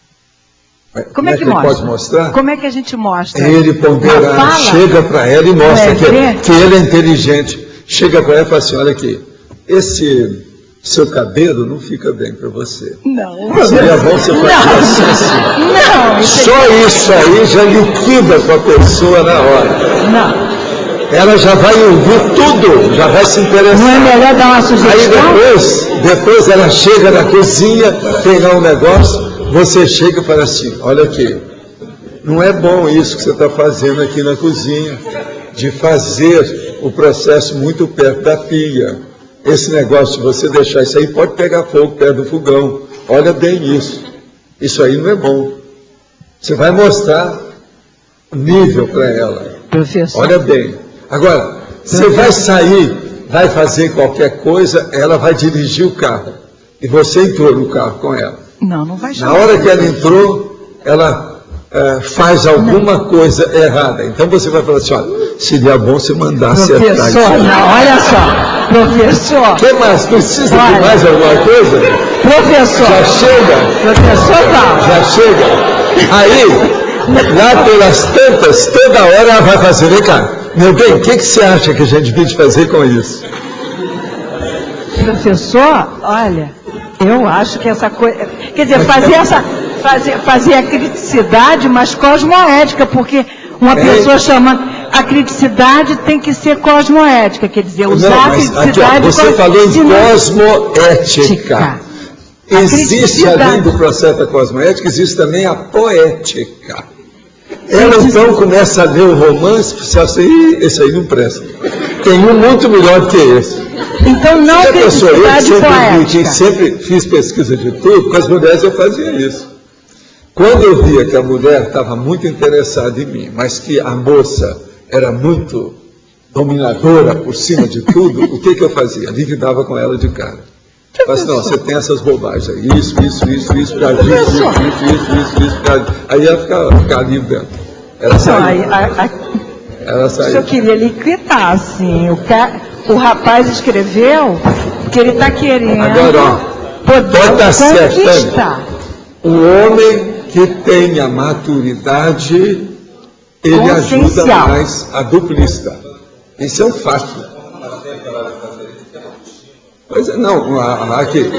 Como é que mostra? Pode mostrar? Como é que a gente mostra? Ele ponderar, chega para ela e mostra que ele é inteligente. Chega para ela e fala assim, olha aqui, esse seu cabelo não fica bem para você. Não. Seria bom você fazer assim. Não. Só isso aí já liquida com a pessoa na hora. Não. Ela já vai ouvir tudo, já vai se interessar. Não é melhor dar uma sugestão? Aí depois ela chega na cozinha, pegar um negócio, você chega e fala assim, olha aqui, não é bom isso que você está fazendo aqui na cozinha, de fazer o processo muito perto da pia. Esse negócio, se você deixar isso aí, pode pegar fogo perto do fogão. Olha bem isso. Isso aí não é bom. Você vai mostrar o nível para ela. Professor. Olha bem. Agora, você vai sair, vai fazer qualquer coisa, ela vai dirigir o carro. E você entrou no carro com ela. Não vai chamar. Na hora que ela entrou, ela faz alguma coisa errada. Então você vai falar assim, olha, seria bom você mandar acertar isso. Professor, não, olha só. Professor. O que mais? Precisa de mais alguma coisa? Professor. Já chega? Professor, não. Já chega? Aí, lá pelas tantas, toda hora ela vai fazer, vem cá. Meu bem, o que você acha que a gente devia fazer com isso? Professor, olha, eu acho que essa coisa... Quer dizer, fazer a criticidade, mas cosmoética, porque uma pessoa chama... A criticidade tem que ser cosmoética, quer dizer, usar a criticidade... Aqui, você falou em cosmoética. Existe, além do processo da cosmoética, existe também a poética. Ela então começa a ler o romance e pensa assim, esse aí não presta. Tem um muito melhor que esse. Então não criticidade poética. Sempre fiz pesquisa de tudo, com as mulheres eu fazia isso. Quando eu via que a mulher estava muito interessada em mim, mas que a moça era muito dominadora por cima de tudo, o que eu fazia? Liquidava com ela de cara. Mas não, você tem essas bobagens aí, isso, pra isso, pra aí ela ficava livre dentro. Ela saiu. Ela saiu. Eu queria liquidar, assim. O rapaz escreveu porque ele está querendo. Agora, ó, pode estar certo. O homem que tem a maturidade, ele ajuda mais a duplista. Isso é um fato. Pois é, não, aqui,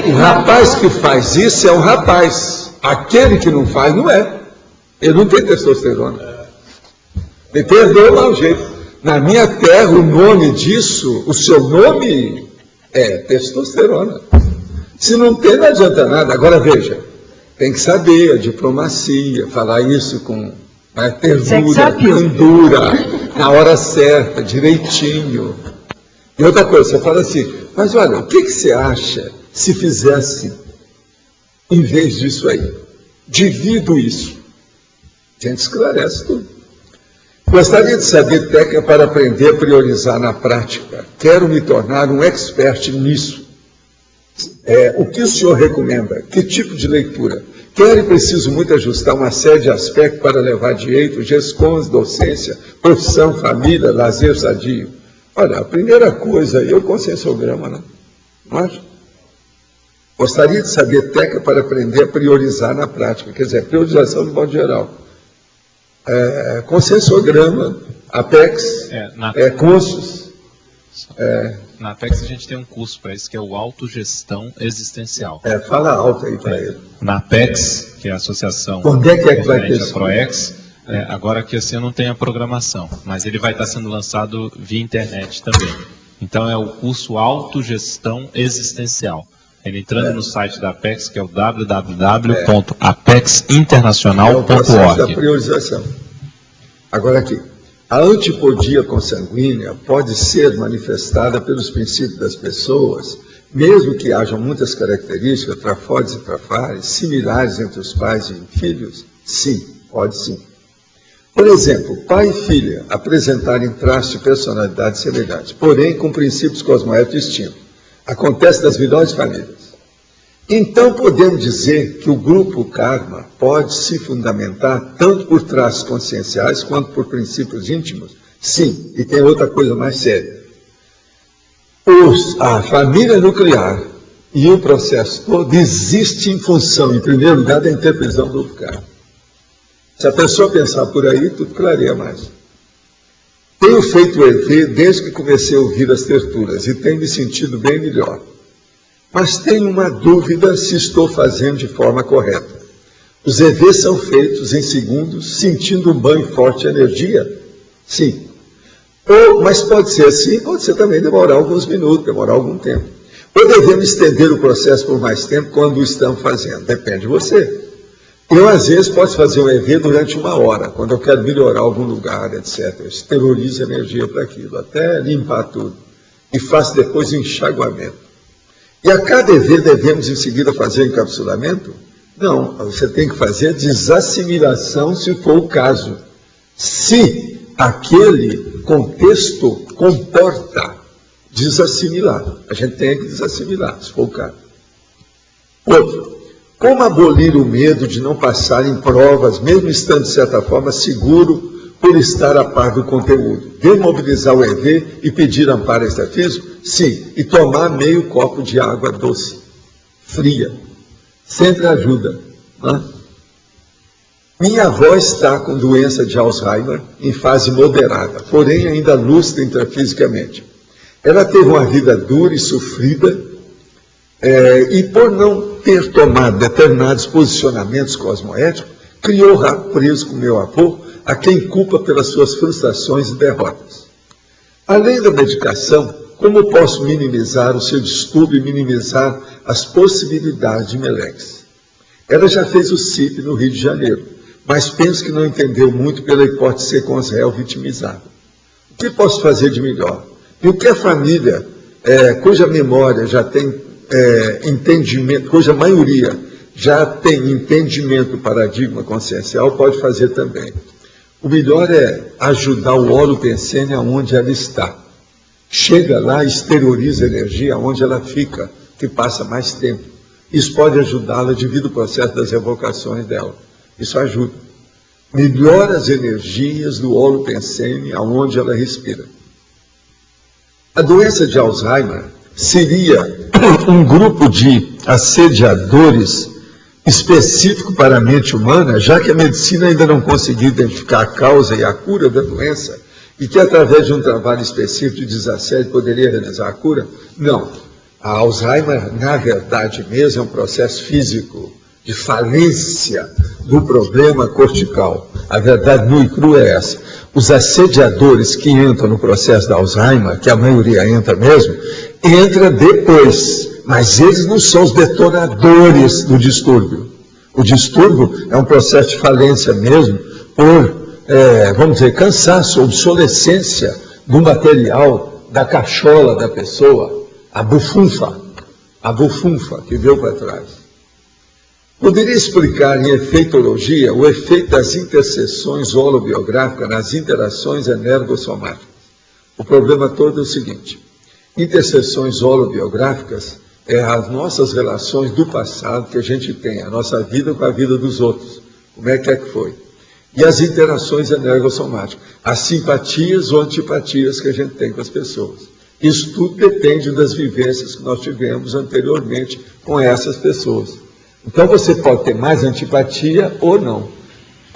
o rapaz que faz isso é um rapaz. Aquele que não faz, não é. Ele não tem testosterona. Me perdoa lá o jeito. Na minha terra, o nome disso, o seu nome é testosterona. Se não tem, não adianta nada. Agora, veja, tem que saber a diplomacia, falar isso com ternura, candura, na hora certa, direitinho. E outra coisa, você fala assim, mas olha, o que você acha se fizesse em vez disso aí? Divido isso. A gente esclarece tudo. Gostaria de saber técnica para aprender a priorizar na prática. Quero me tornar um expert nisso. O que o senhor recomenda? Que tipo de leitura? Quero e preciso muito ajustar uma série de aspectos para levar direito, gestões, docência, profissão, família, lazer, sadio. Olha, a primeira coisa aí é o conscienciograma, né? Não acha? Gostaria de saber técnica para aprender a priorizar na prática. Quer dizer, priorização de modo geral. Conscienciograma, Apex, cursos. Na Apex a gente tem um curso para isso, que é o Autogestão Existencial. Fala alto aí para ele. Na Apex, que é a associação Onde é que vai ter isso? Proex, agora que assim eu não tenho a programação, mas ele vai estar sendo lançado via internet também. Então é o curso Autogestão Existencial. Ele entrando no site da Apex, que é o www.apexinternacional.org. Da priorização. Agora aqui, a antipodia consanguínea pode ser manifestada pelos princípios das pessoas, mesmo que hajam muitas características, trafóides e trafares, similares entre os pais e filhos? Sim, pode sim. Por exemplo, pai e filha apresentarem traços de personalidade semelhantes, porém com princípios cosmoéticos distintos. Acontece nas milhões de famílias. Então, podemos dizer que o grupo karma pode se fundamentar tanto por traços conscienciais quanto por princípios íntimos? Sim, e tem outra coisa mais séria. A família nuclear e o processo todo existe em função, em primeiro lugar, da interpretação do grupo karma. Se a pessoa pensar por aí, tudo clareia mais. Tenho feito o EV desde que comecei a ouvir as terturas e tenho me sentido bem melhor. Mas tenho uma dúvida se estou fazendo de forma correta. Os EVs são feitos em segundos, sentindo um banho forte de energia? Sim. Mas pode ser assim, pode ser também demorar alguns minutos, demorar algum tempo. Ou devemos estender o processo por mais tempo quando o estamos fazendo? Depende de você. Eu, às vezes, posso fazer um EV durante 1 hora, quando eu quero melhorar algum lugar, etc. Eu exteriorizo energia para aquilo, até limpar tudo. E faço depois o enxaguamento. E a cada EV devemos, em seguida, fazer encapsulamento? Não, você tem que fazer desassimilação, se for o caso. Se aquele contexto comporta desassimilar, a gente tem que desassimilar, se for o caso. Outro. Como abolir o medo de não passar em provas, mesmo estando, de certa forma, seguro por estar a par do conteúdo? Devo mobilizar o EV e pedir amparo extrafísico? Sim, e tomar meio copo de água doce, fria. Sempre ajuda. Né? Minha avó está com doença de Alzheimer em fase moderada, porém ainda lúcida intrafisicamente. Ela teve uma vida dura e sofrida, e por não ter tomado determinados posicionamentos cosmoéticos, criou rabo preso com meu avô, a quem culpa pelas suas frustrações e derrotas. Além da medicação, como posso minimizar o seu distúrbio e minimizar as possibilidades de meleques? Ela já fez o CIP no Rio de Janeiro, mas penso que não entendeu muito pela hipótese de ser com Israel vitimizado. O que posso fazer de melhor? E o que a família, cuja memória já tem entendimento, cuja maioria já tem entendimento do paradigma consciencial, pode fazer também. O melhor é ajudar o holopensene aonde ela está. Chega lá, exterioriza a energia onde ela fica, que passa mais tempo. Isso pode ajudá-la devido ao processo das evocações dela. Isso ajuda. Melhora as energias do holopensene aonde ela respira. A doença de Alzheimer seria um grupo de assediadores específico para a mente humana, já que a medicina ainda não conseguiu identificar a causa e a cura da doença, e que através de um trabalho específico de desassédio poderia realizar a cura? Não. A Alzheimer, na verdade mesmo, é um processo físico de falência do problema cortical. A verdade nua e crua é essa. Os assediadores que entram no processo da Alzheimer, que a maioria entra mesmo, entra depois, mas eles não são os detonadores do distúrbio. O distúrbio é um processo de falência mesmo por, vamos dizer, cansaço, obsolescência do material, da cachola da pessoa, a bufunfa que veio para trás. Poderia explicar em efeitologia o efeito das interseções holobiográficas nas interações energossomáticas. O problema todo é o seguinte: interseções holobiográficas é as nossas relações do passado que a gente tem, a nossa vida com a vida dos outros. Como é que foi? E as interações energossomáticas, as simpatias ou antipatias que a gente tem com as pessoas. Isso tudo depende das vivências que nós tivemos anteriormente com essas pessoas. Então você pode ter mais antipatia ou não.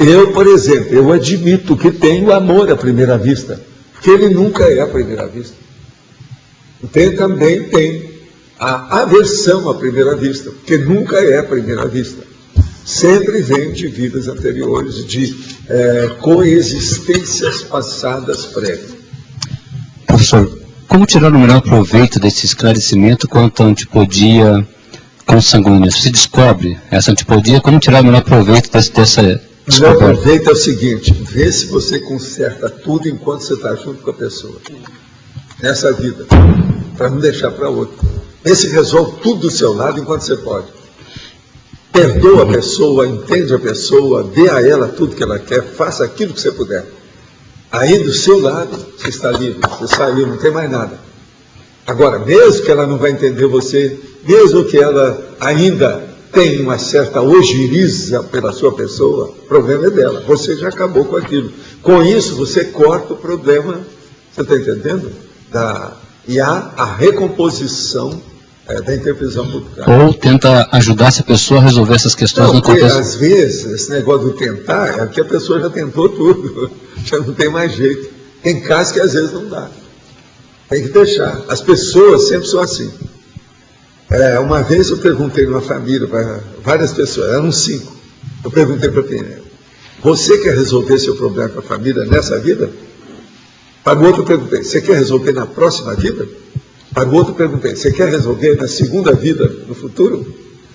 Eu, por exemplo, eu admito que tenho amor à primeira vista, porque ele nunca é à primeira vista. Também tem a aversão à primeira vista, porque nunca é à primeira vista. Sempre vem de vidas anteriores, de coexistências passadas prévias. Professor, como tirar o melhor proveito desse esclarecimento quanto à antipodia consanguínea? Se descobre essa antipodia, como tirar o melhor proveito dessa descoberta? O melhor proveito é o seguinte: vê se você conserta tudo enquanto você está junto com a pessoa. Nessa vida, para não deixar para outra. Vê se resolve tudo do seu lado enquanto você pode. Perdoa a pessoa, entende a pessoa, dê a ela tudo que ela quer, faça aquilo que você puder. Aí do seu lado, você está livre, você saiu, não tem mais nada. Agora, mesmo que ela não vai entender você, mesmo que ela ainda tenha uma certa ogiriza pela sua pessoa, o problema é dela, você já acabou com aquilo. Com isso, você corta o problema, você está entendendo? E há a recomposição da interpretação cultural. Ou tenta ajudar essa pessoa a resolver essas questões no contexto. Às vezes, esse negócio do tentar, é que a pessoa já tentou tudo, já não tem mais jeito. Tem casos que às vezes não dá. Tem que deixar. As pessoas sempre são assim. Uma vez eu perguntei numa família, para várias pessoas, eram 5. Eu perguntei para quem era: você quer resolver seu problema com a família nessa vida? Para o outro eu perguntei: você quer resolver na próxima vida? Para o outro eu perguntei: você quer resolver na segunda vida, no futuro?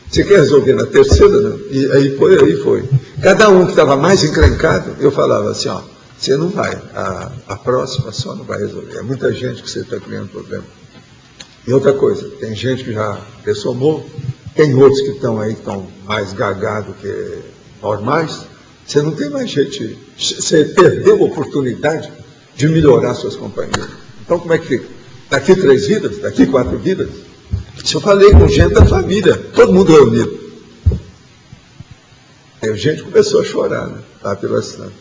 Você quer resolver na terceira? Não? E aí foi. Cada um que estava mais encrencado, eu falava assim: ó, você não vai, a próxima só não vai resolver. É muita gente que você está criando problema. E outra coisa, tem gente que já ressomou, tem outros que estão aí, que estão mais gagados que normais. Você não tem mais jeito, você perdeu a oportunidade de melhorar suas companhias. Então como é que fica? Daqui 3 vidas? Daqui 4 vidas? Se eu falei com gente da família, todo mundo reunido. Tem gente que começou a chorar, né? Lá pelo assistente.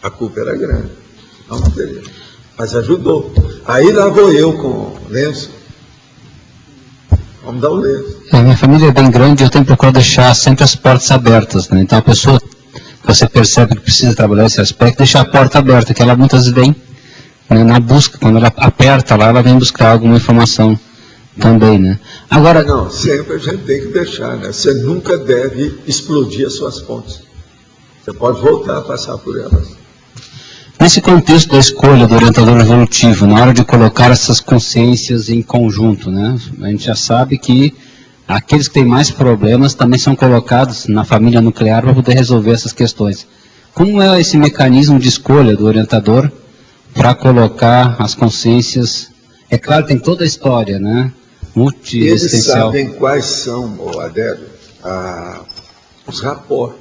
A culpa era grande. Não teria. Mas ajudou. Aí lá vou eu com lenço. Vamos dar o lenço. A minha família é bem grande e eu tenho procurado deixar sempre as portas abertas, né? Então a pessoa, você percebe que precisa trabalhar esse aspecto, deixar a porta aberta, que ela muitas vezes vem, né, na busca, quando ela aperta lá, ela vem buscar alguma informação também, né? Agora... Não, sempre a gente tem que deixar, né? Você nunca deve explodir as suas fontes. Você pode voltar a passar por elas. Nesse contexto da escolha do orientador evolutivo, na hora de colocar essas consciências em conjunto, né? A gente já sabe que aqueles que têm mais problemas também são colocados na família nuclear para poder resolver essas questões. Como é esse mecanismo de escolha do orientador para colocar as consciências? É claro, tem toda a história, né? Eles sabem quais são, Adélio, os rapports,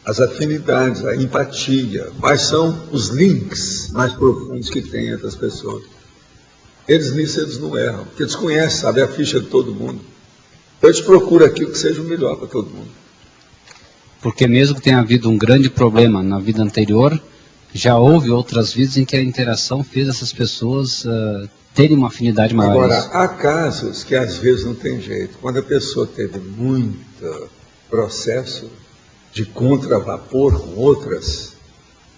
as afinidades, a empatia, quais são os links mais profundos que tem entre as pessoas. Nisso eles não erram, porque eles conhecem, sabem a ficha de todo mundo. Então eles procuram aquilo que seja o melhor para todo mundo. Porque mesmo que tenha havido um grande problema na vida anterior, já houve outras vidas em que a interação fez essas pessoas terem uma afinidade maior. Agora, há casos que às vezes não tem jeito. Quando a pessoa teve muito processo de contravapor com outras,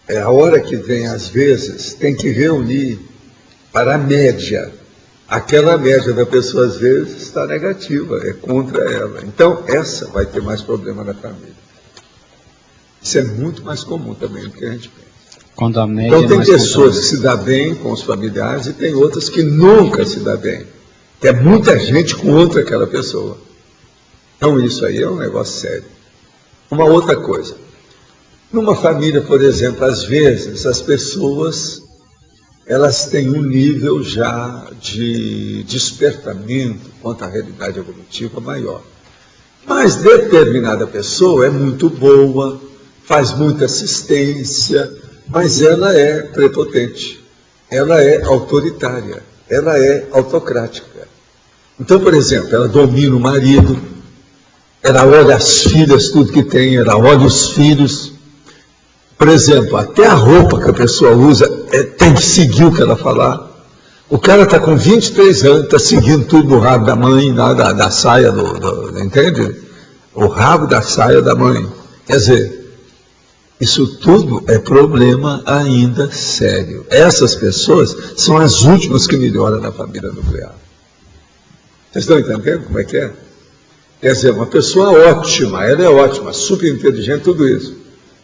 é a hora que vem, às vezes, tem que reunir para a média. Aquela média da pessoa, às vezes, está negativa, é contra ela. Então, essa vai ter mais problema na família. Isso é muito mais comum também do que a gente pensa. Quando a média então, tem pessoas que se dão bem com os familiares e tem outras que nunca se dão bem. Que é muita gente contra aquela pessoa. Então, isso aí é um negócio sério. Uma outra coisa. Numa família, por exemplo, às vezes, as pessoas, elas têm um nível já de despertamento quanto à realidade evolutiva maior. Mas determinada pessoa é muito boa, faz muita assistência, mas ela é prepotente, ela é autoritária, ela é autocrática. Então, por exemplo, ela domina o marido, ela olha as filhas, tudo que tem, ela olha os filhos. Por exemplo, até a roupa que a pessoa usa tem que seguir o que ela falar. O cara está com 23 anos, está seguindo tudo no rabo da mãe, da saia, entende? O rabo da saia da mãe. Quer dizer, isso tudo é problema ainda sério. Essas pessoas são as últimas que melhoram na família nuclear. Vocês estão entendendo como é que é? Quer dizer, uma pessoa ótima, ela é ótima, super inteligente, tudo isso.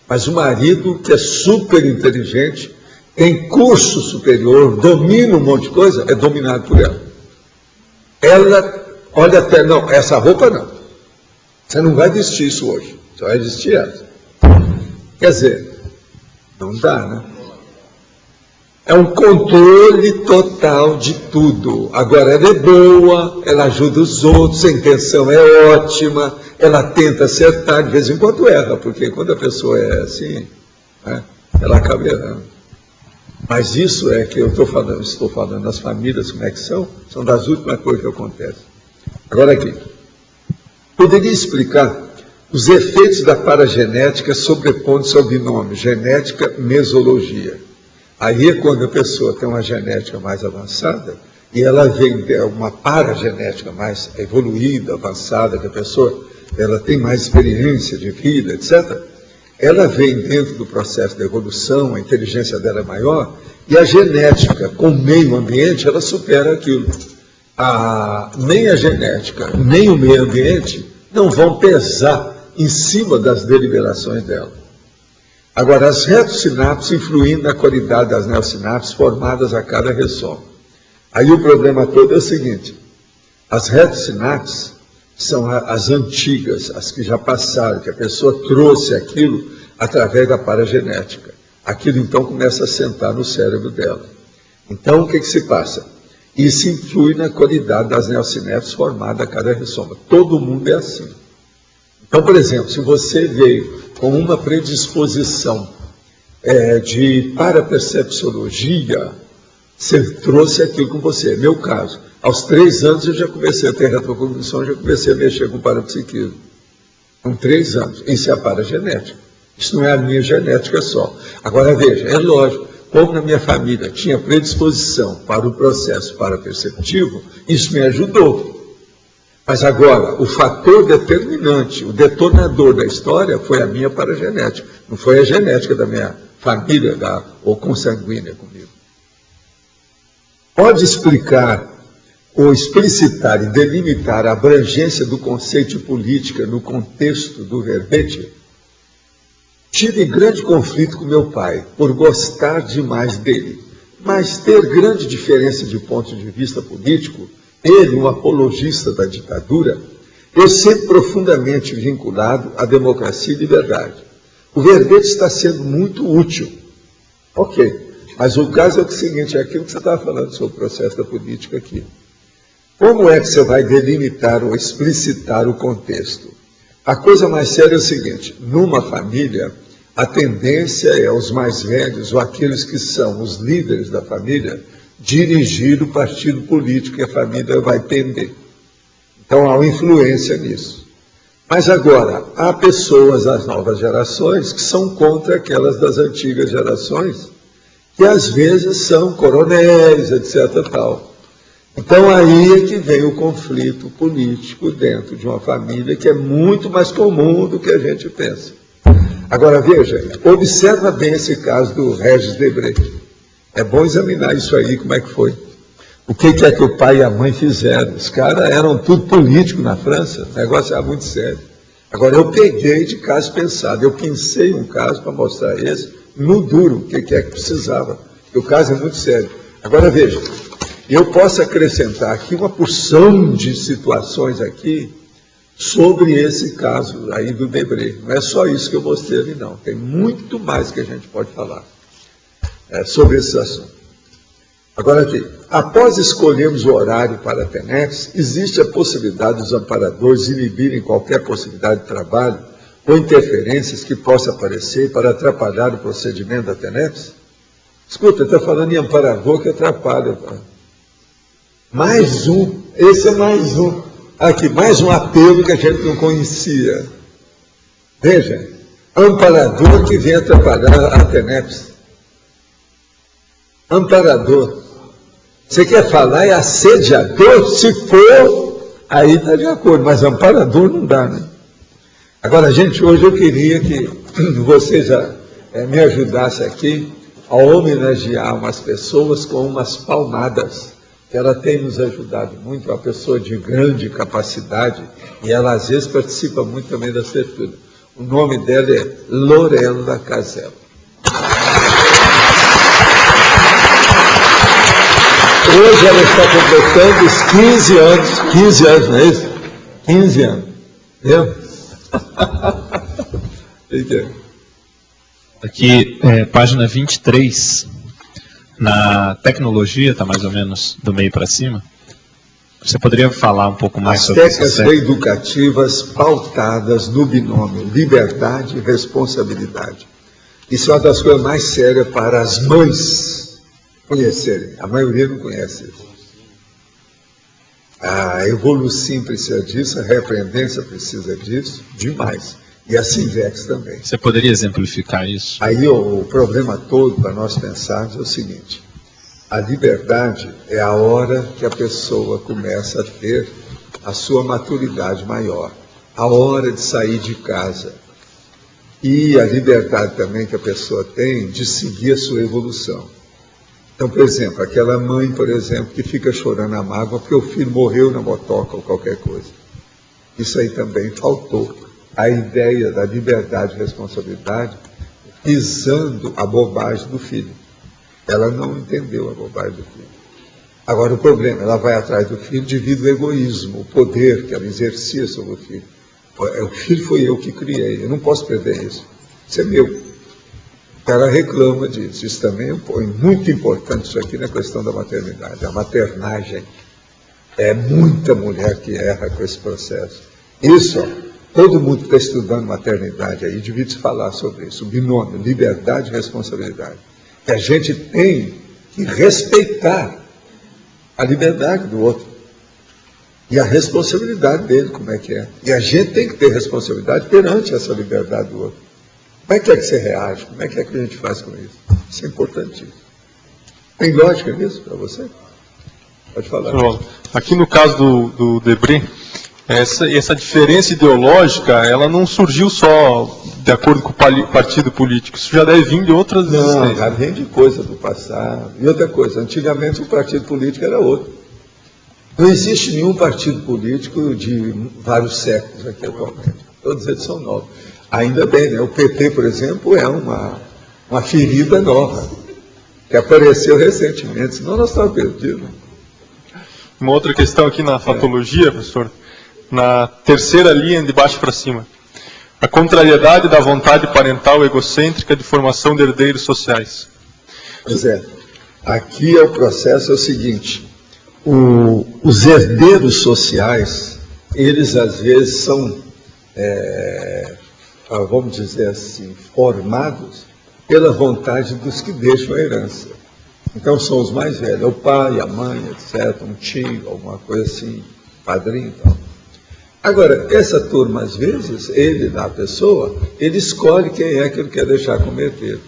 Mas o marido, que é super inteligente, tem curso superior, domina um monte de coisa, é dominado por ela. Ela olha até, não, essa roupa não. Você não vai vestir isso hoje, você vai vestir essa. Quer dizer, não dá, né? É um controle total de tudo. Agora, ela é boa, ela ajuda os outros, a intenção é ótima, ela tenta acertar, de vez em quando erra, porque quando a pessoa é assim, né, ela acaba errando. Mas isso é que eu estou falando das famílias, como é que são das últimas coisas que acontecem. Agora aqui, poderia explicar os efeitos da paragenética sobrepondo-se ao binômio genética-mesologia. Aí é quando a pessoa tem uma genética mais avançada e ela vem uma paragenética mais evoluída, avançada, que a pessoa ela tem mais experiência de vida, etc. Ela vem dentro do processo da evolução, a inteligência dela é maior, e a genética com o meio ambiente, ela supera aquilo. Nem a genética, nem o meio ambiente não vão pesar em cima das deliberações dela. Agora, as retossinapses influem na qualidade das neossinapses formadas a cada ressoma. Aí o problema todo é o seguinte, as retossinapses são as antigas, as que já passaram, que a pessoa trouxe aquilo através da paragenética. Aquilo então começa a sentar no cérebro dela. Então o que se passa? Isso influi na qualidade das neossinapses formadas a cada ressoma. Todo mundo é assim. Então, por exemplo, se você veio com uma predisposição de parapercepciologia, você trouxe aquilo com você. Meu caso, aos 3 anos eu já comecei a ter retrocognição, já comecei a mexer com parapsiquismo. Com 3 anos. Isso é a paragenética. Isso não é a minha genética só. Agora veja, é lógico, como na minha família tinha predisposição para o processo paraperceptivo, isso me ajudou. Mas agora, o fator determinante, o detonador da história foi a minha paragenética, não foi a genética da minha família ou consanguínea comigo. Pode explicar ou explicitar e delimitar a abrangência do conceito de política no contexto do verbete? Tive grande conflito com meu pai, por gostar demais dele, mas ter grande diferença de ponto de vista político, ele, um apologista da ditadura, eu sempre profundamente vinculado à democracia e liberdade. O verbete está sendo muito útil. Ok. Mas o caso é o seguinte, é aquilo que você estava falando sobre o processo da política aqui. Como é que você vai delimitar ou explicitar o contexto? A coisa mais séria é o seguinte, numa família, a tendência é os mais velhos, ou aqueles que são os líderes da família, dirigir o partido político que a família vai tender. Então há uma influência nisso. Mas agora, há pessoas das novas gerações que são contra aquelas das antigas gerações, que às vezes são coronéis, etc. Tal. Então aí é que vem o conflito político dentro de uma família que é muito mais comum do que a gente pensa. Agora veja, observa bem esse caso do Regis Debray. É bom examinar isso aí, como é que foi. O que é que o pai e a mãe fizeram? Os caras eram tudo político na França, o negócio era muito sério. Agora eu peguei de caso pensado, eu pensei um caso para mostrar esse, no duro, o que é que precisava. Porque o caso é muito sério. Agora veja, eu posso acrescentar aqui uma porção de situações aqui sobre esse caso aí do Debray. Não é só isso que eu mostrei ali, não. Tem muito mais que a gente pode falar sobre esse assunto. Agora aqui, após escolhermos o horário para a TENEPS, existe a possibilidade dos amparadores inibirem qualquer possibilidade de trabalho ou interferências que possa aparecer para atrapalhar o procedimento da TENEPS? Escuta, está falando em amparador que atrapalha. Pá. Mais um, esse é mais um. Aqui, mais um apelo que a gente não conhecia. Veja, amparador que vem atrapalhar a TENEPS. Amparador. Você quer falar é assediador? Se for, aí está de acordo, mas amparador não dá, né? Agora, gente, hoje eu queria que você já me ajudasse aqui a homenagear umas pessoas com umas palmadas, que ela tem nos ajudado muito, é uma pessoa de grande capacidade, e ela às vezes participa muito também das tertúlias. O nome dela é Lorela Casella. Hoje ela está completando os 15 anos, não é isso? 15 anos, entendeu? Aqui, página 23, na tecnologia, está mais ou menos do meio para cima. Você poderia falar um pouco mais sobre isso? As técnicas educativas pautadas no binômio liberdade e responsabilidade. Isso é uma das coisas mais sérias para as mães conhecerem. A maioria não conhece isso. A Evolucim precisa disso, a Reaprendência precisa disso, demais. E a Sinvex também. Você poderia exemplificar isso? Aí o problema todo para nós pensarmos é o seguinte: a liberdade é a hora que a pessoa começa a ter a sua maturidade maior, a hora de sair de casa. E a liberdade também que a pessoa tem de seguir a sua evolução. Então, por exemplo, aquela mãe, por exemplo, que fica chorando a mágoa porque o filho morreu na motoca ou qualquer coisa. Isso aí também faltou. A ideia da liberdade e responsabilidade pisando a bobagem do filho. Ela não entendeu a bobagem do filho. Agora o problema, ela vai atrás do filho devido ao egoísmo, o poder que ela exercia sobre o filho. O filho foi eu que criei, eu não posso perder isso. Isso é meu. O cara reclama disso. Isso também é muito importante, isso aqui na questão da maternidade. A maternagem. É muita mulher que erra com esse processo. Isso, ó, todo mundo que está estudando maternidade aí devia se falar sobre isso. O binômio, liberdade e responsabilidade. Que a gente tem que respeitar a liberdade do outro. E a responsabilidade dele, como é que é. E a gente tem que ter responsabilidade perante essa liberdade do outro. Como é que você reage? Como é que a gente faz com isso? Isso é importantíssimo. Tem lógica nisso para você? Pode falar. Aqui no caso do Debray, essa diferença ideológica, ela não surgiu só de acordo com o partido político. Isso já deve vir de outras existências. Não, já vem de coisa do passado. E outra coisa, antigamente o partido político era outro. Não existe nenhum partido político de vários séculos aqui atualmente. Todos eles são novos. Ainda bem, né? O PT, por exemplo, é uma ferida nova, que apareceu recentemente, senão nós estávamos perdidos. Uma outra questão aqui na fatologia, professor, na terceira linha de baixo para cima. a contrariedade da vontade parental egocêntrica de formação de herdeiros sociais. Pois é, aqui o processo é o seguinte, os herdeiros sociais, eles às vezes são, vamos dizer assim, formados pela vontade dos que deixam a herança. Então são os mais velhos, é o pai, a mãe, etc., um tio, alguma coisa assim, padrinho e tal. Agora, essa turma, às vezes, a pessoa, ele escolhe quem é que ele quer deixar como herdeiro.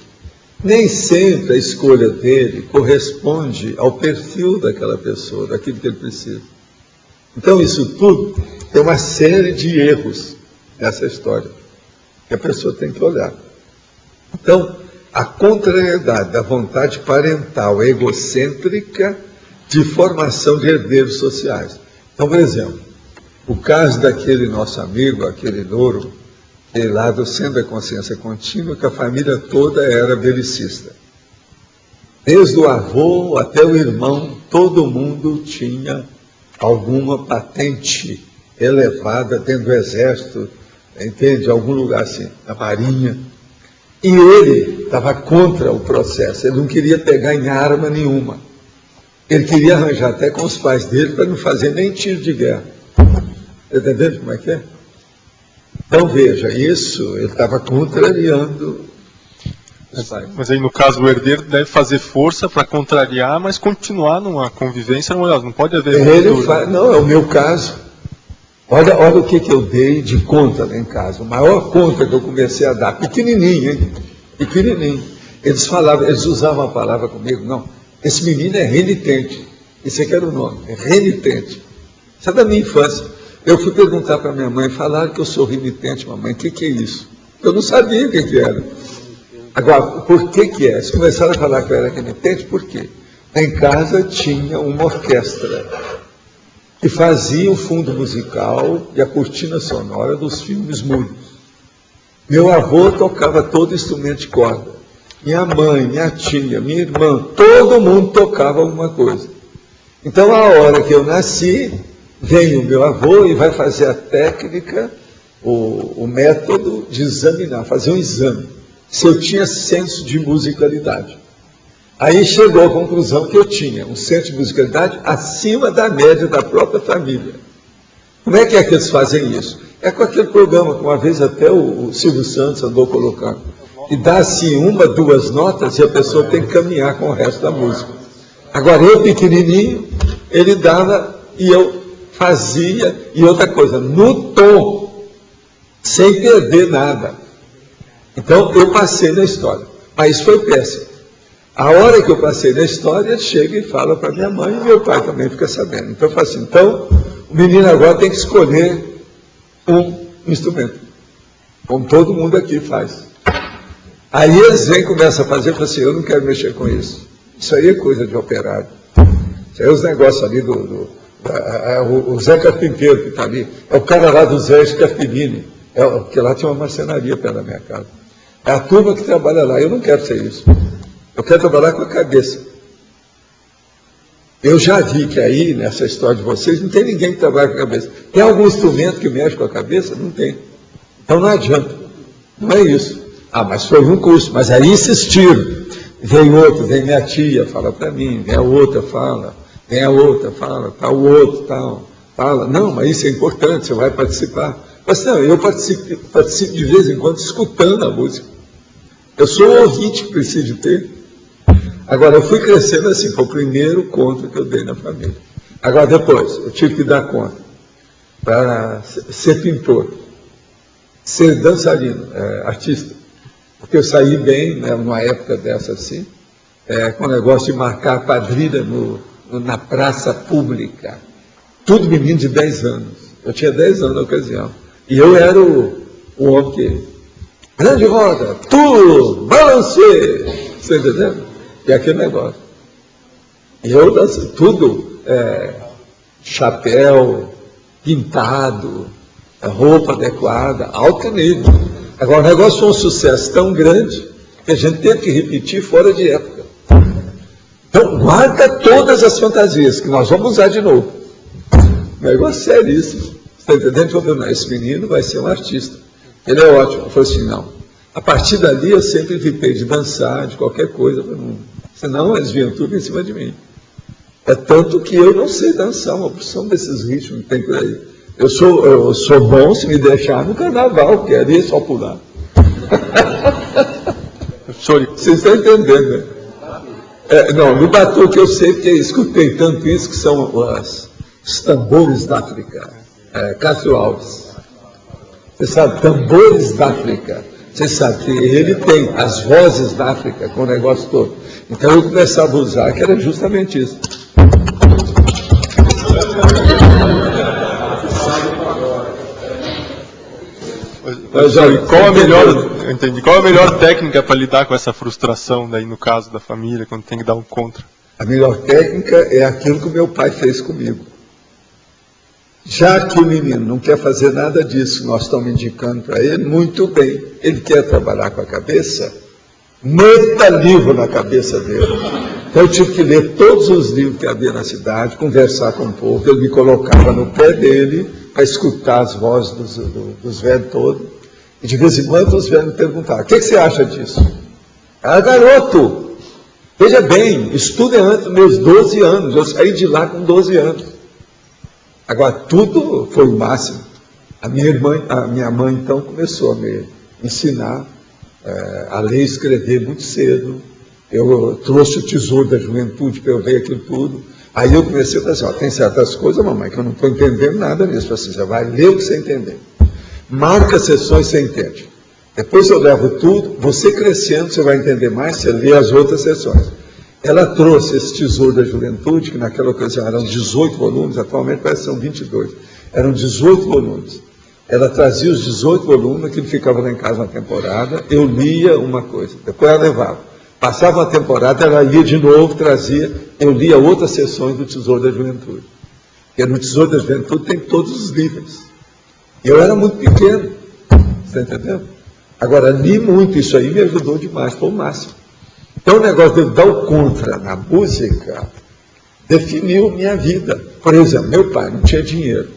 Nem sempre a escolha dele corresponde ao perfil daquela pessoa, daquilo que ele precisa. Então, isso tudo tem uma série de erros nessa história, que a pessoa tem que olhar. Então, a contrariedade da vontade parental egocêntrica de formação de herdeiros sociais. Então, por exemplo, o caso daquele nosso amigo, aquele louro, lá do Centro da Consciência Contínua, que a família toda era belicista. Desde o avô até o irmão, todo mundo tinha alguma patente elevada dentro do exército, entende? Algum lugar assim, na marinha. E ele estava contra o processo, ele não queria pegar em arma nenhuma. Ele queria arranjar até com os pais dele para não fazer nem tiro de guerra. Está entendendo como é que é? Então veja, isso ele estava contrariando. Mas aí no caso o herdeiro deve fazer força para contrariar, mas continuar numa convivência harmoniosa, não pode haver... Não, é o meu caso. Olha o que eu dei de conta lá em casa. A maior conta que eu comecei a dar, pequenininho, hein? Pequenininho. Eles usavam a palavra comigo, não, esse menino é renitente. Esse aqui era o nome, é renitente. Isso é da minha infância. Eu fui perguntar para minha mãe, falaram que eu sou renitente, mamãe, o que é isso? Eu não sabia o que era. Agora, por que é? Eles começaram a falar que eu era renitente, por quê? Em casa tinha uma orquestra que fazia o fundo musical e a cortina sonora dos filmes mudos. Meu avô tocava todo instrumento de corda. Minha mãe, minha tia, minha irmã, todo mundo tocava alguma coisa. Então, a hora que eu nasci, vem o meu avô e vai fazer a técnica, o método de examinar, fazer um exame, se eu tinha senso de musicalidade. Aí chegou à conclusão que eu tinha um senso de musicalidade acima da média da própria família. Como é que eles fazem isso? É com aquele programa que uma vez até o Silvio Santos andou colocando, e dá assim 1, 2 notas e a pessoa tem que caminhar com o resto da música. Agora eu pequenininho, ele dava e eu fazia, e outra coisa, no tom, sem perder nada. Então, eu passei na história. Mas foi péssimo. A hora que eu passei na história, ele chega e fala para minha mãe, e meu pai também fica sabendo. Então, eu falo assim, então, o menino agora tem que escolher um instrumento, como todo mundo aqui faz. Aí eles vêm e começam a fazer, eu falo assim, eu não quero mexer com isso. Isso aí é coisa de operário. Isso aí é os negócios ali o Zé Carpinteiro que está ali, é o cara lá do Zé Scarpellini, porque lá tinha uma marcenaria perto da minha casa. É a turma que trabalha lá, eu não quero ser isso. Eu quero trabalhar com a cabeça. Eu já vi que aí, nessa história de vocês, não tem ninguém que trabalha com a cabeça. Tem algum instrumento que mexe com a cabeça? Não tem. Então não adianta. Não é isso. Ah, mas foi um curso, mas aí insistiram. Vem outro, vem minha tia, fala para mim, vem a outra, fala. Vem a outra, fala, tal, o outro, tal, fala. Não, mas isso é importante, você vai participar. Mas não, eu participo de vez em quando escutando a música. Eu sou o ouvinte que preciso ter. Agora, eu fui crescendo assim, foi o primeiro conto que eu dei na família. Agora, depois, eu tive que dar conta para ser pintor, ser dançarino, artista. Porque eu saí bem, né, numa época dessa assim, com o negócio de marcar quadrilha na praça pública. Tudo menino de 10 anos. Eu tinha 10 anos na ocasião. E eu era o homem que... Grande roda, tudo, balance! Você entendeu? E aquele negócio. E eu danço tudo, chapéu, pintado, roupa adequada, alto nível. Agora, o negócio foi um sucesso tão grande que a gente teve que repetir fora de época. Então, guarda todas as fantasias, que nós vamos usar de novo. O negócio é seríssimo. Você está entendendo? Esse menino vai ser um artista. Ele é ótimo. Eu falei assim, não. A partir dali eu sempre evitei de dançar, de qualquer coisa, senão eles vinham tudo em cima de mim. É tanto que eu não sei dançar, uma porção desses ritmos que tem por aí. Eu sou bom se me deixar no carnaval, que ali é só pular. Vocês estão entendendo, né? Não, no batuque eu sei que escutei tanto isso, que são os tambores da África. Cássio Alves. Você sabe, tambores da África. Você sabe que ele tem as vozes da África com o negócio todo. Então eu começava a usar, que era justamente isso. Qual a melhor técnica para lidar com essa frustração daí no caso da família, quando tem que dar um contra? A melhor técnica é aquilo que o meu pai fez comigo. Já que o menino não quer fazer nada disso, nós estamos indicando para ele, muito bem. Ele quer trabalhar com a cabeça, meta livro na cabeça dele. Então eu tive que ler todos os livros que havia na cidade, conversar com o povo, ele me colocava no pé dele para escutar as vozes dos velhos todos. E de vez em quando os velhos me perguntavam, o que você acha disso? Garoto, veja bem, estuda antes dos meus 12 anos, eu saí de lá com 12 anos. Agora, tudo foi o máximo. A minha mãe, então, começou a me ensinar a ler e escrever muito cedo. Eu trouxe o Tesouro da Juventude para eu ver aquilo tudo. Aí eu comecei a falar assim, tem certas coisas, mamãe, que eu não estou entendendo nada nisso. Assim, você vai ler o que você entender. Marca sessões que você entende. Depois eu levo tudo, você crescendo, você vai entender mais, você lê as outras sessões. Ela trouxe esse Tesouro da Juventude, que naquela ocasião eram 18 volumes, atualmente parece que são 22. Eram 18 volumes. Ela trazia os 18 volumes, aquilo ficava lá em casa uma temporada, eu lia uma coisa, depois ela levava. Passava uma temporada, ela ia de novo, trazia, eu lia outras sessões do Tesouro da Juventude. Porque no Tesouro da Juventude tem todos os livros. Eu era muito pequeno, você está entendendo? Agora, li muito, isso aí me ajudou demais, foi o máximo. Então, o negócio de dar o contra na música definiu minha vida. Por exemplo, meu pai não tinha dinheiro.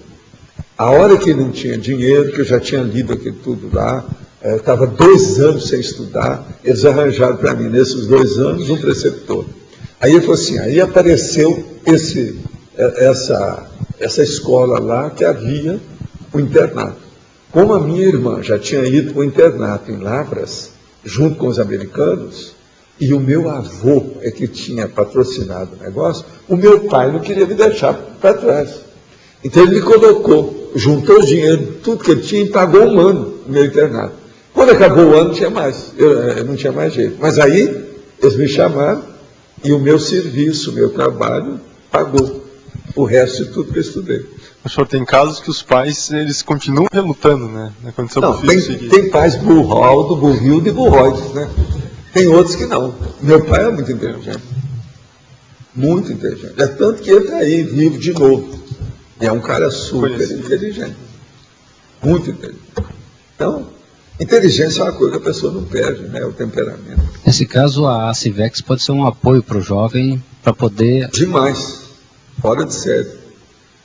A hora que ele não tinha dinheiro, que eu já tinha lido aquilo tudo lá, estava 2 anos sem estudar, eles arranjaram para mim, nesses 2 anos, um preceptor. Aí ele falou assim, aí apareceu essa escola lá que havia o internato. Como a minha irmã já tinha ido para o internato em Lavras, junto com os americanos, e o meu avô é que tinha patrocinado o negócio, o meu pai não queria me deixar para trás. Então ele me colocou, juntou o dinheiro, tudo que ele tinha, e pagou 1 ano no meu internato. Quando acabou o ano, não tinha mais, eu não tinha mais jeito. Mas aí, eles me chamaram, e o meu serviço, o meu trabalho, pagou o resto de tudo que eu estudei. O senhor tem casos que os pais, eles continuam relutando, né? Na condição não, do filho tem pais burraldo, burrildo e burroides, né? Tem outros que não. Meu pai é muito inteligente. Muito inteligente. É tanto que ele está aí, vivo de novo. E é um cara super inteligente. Muito inteligente. Então, inteligência é uma coisa que a pessoa não perde, né? O temperamento. Nesse caso, a Civex pode ser um apoio para o jovem para poder... Demais. Fora de série.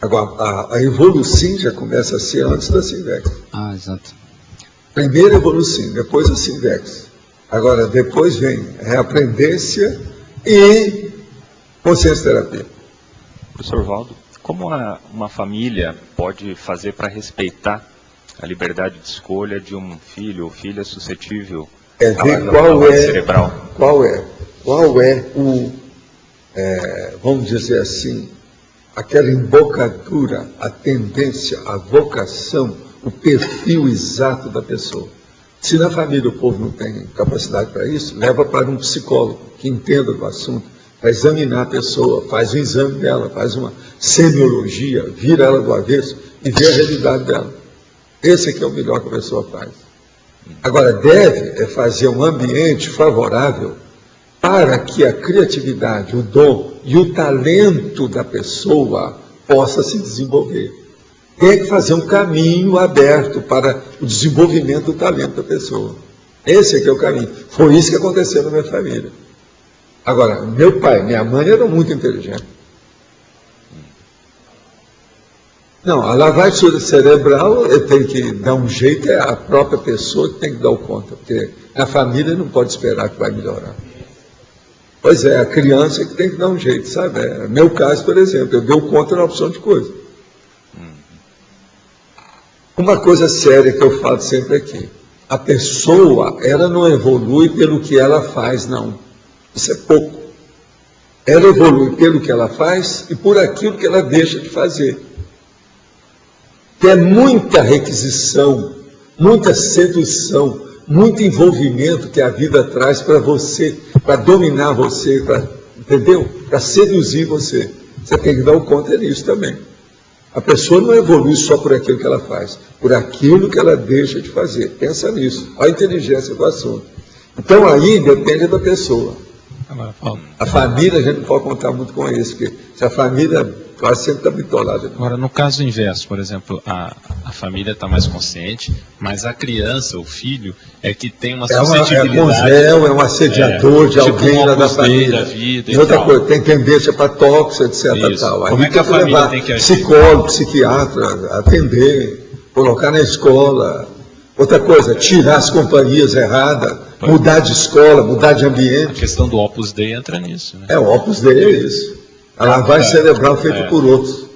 Agora, a Evolucim já começa a ser antes da Civex. Ah, exato. Primeiro Evolucim, depois a Civex. Agora, depois vem reaprendência e consciência terapia. Professor Valdo, como uma família pode fazer para respeitar a liberdade de escolha de um filho ou filha suscetível à lavagem cerebral? Qual é o, vamos dizer assim, aquela embocadura, a tendência, a vocação, o perfil exato da pessoa. Se na família o povo não tem capacidade para isso, leva para um psicólogo que entenda do assunto, para examinar a pessoa, faz um exame dela, faz uma semiologia, vira ela do avesso e vê a realidade dela. Esse aqui é o melhor que a pessoa faz. Agora, deve fazer um ambiente favorável para que a criatividade, o dom e o talento da pessoa possa se desenvolver. Tem que fazer um caminho aberto para o desenvolvimento do talento da pessoa. Esse aqui é o caminho. Foi isso que aconteceu na minha família. Agora, meu pai e minha mãe eram muito inteligentes. Não, a lavagem cerebral tem que dar um jeito, é a própria pessoa que tem que dar conta, porque a família não pode esperar que vai melhorar. Pois é, a criança que tem que dar um jeito, sabe? É, meu caso, por exemplo, eu dou conta na opção de coisa. Uma coisa séria que eu falo sempre aqui, a pessoa, ela não evolui pelo que ela faz, não. Isso é pouco. Ela evolui pelo que ela faz e por aquilo que ela deixa de fazer. Tem muita requisição, muita sedução, muito envolvimento que a vida traz para você, para dominar você, entendeu? Para seduzir você. Você tem que dar conta disso também. A pessoa não evolui só por aquilo que ela faz, por aquilo que ela deixa de fazer. Pensa nisso, a inteligência do assunto. Então aí depende da pessoa. A família, a gente não pode contar muito com isso, porque se a família quase sempre está bitolada. Agora, no caso inverso, por exemplo, a família está mais consciente, mas a criança, o filho, é que tem uma suscetibilidade. É um assediador de alguém da família. Da vida e outra coisa, tem tendência para tóxico, etc. Tal. Como é que a família tem que agir? Psicólogo, psiquiatra, atender, colocar na escola. Outra coisa, tirar as companhias erradas, mudar de escola, mudar de ambiente. A questão do Opus Dei entra nisso, né? O Opus Dei é isso. A lavagem cerebral feita por outros.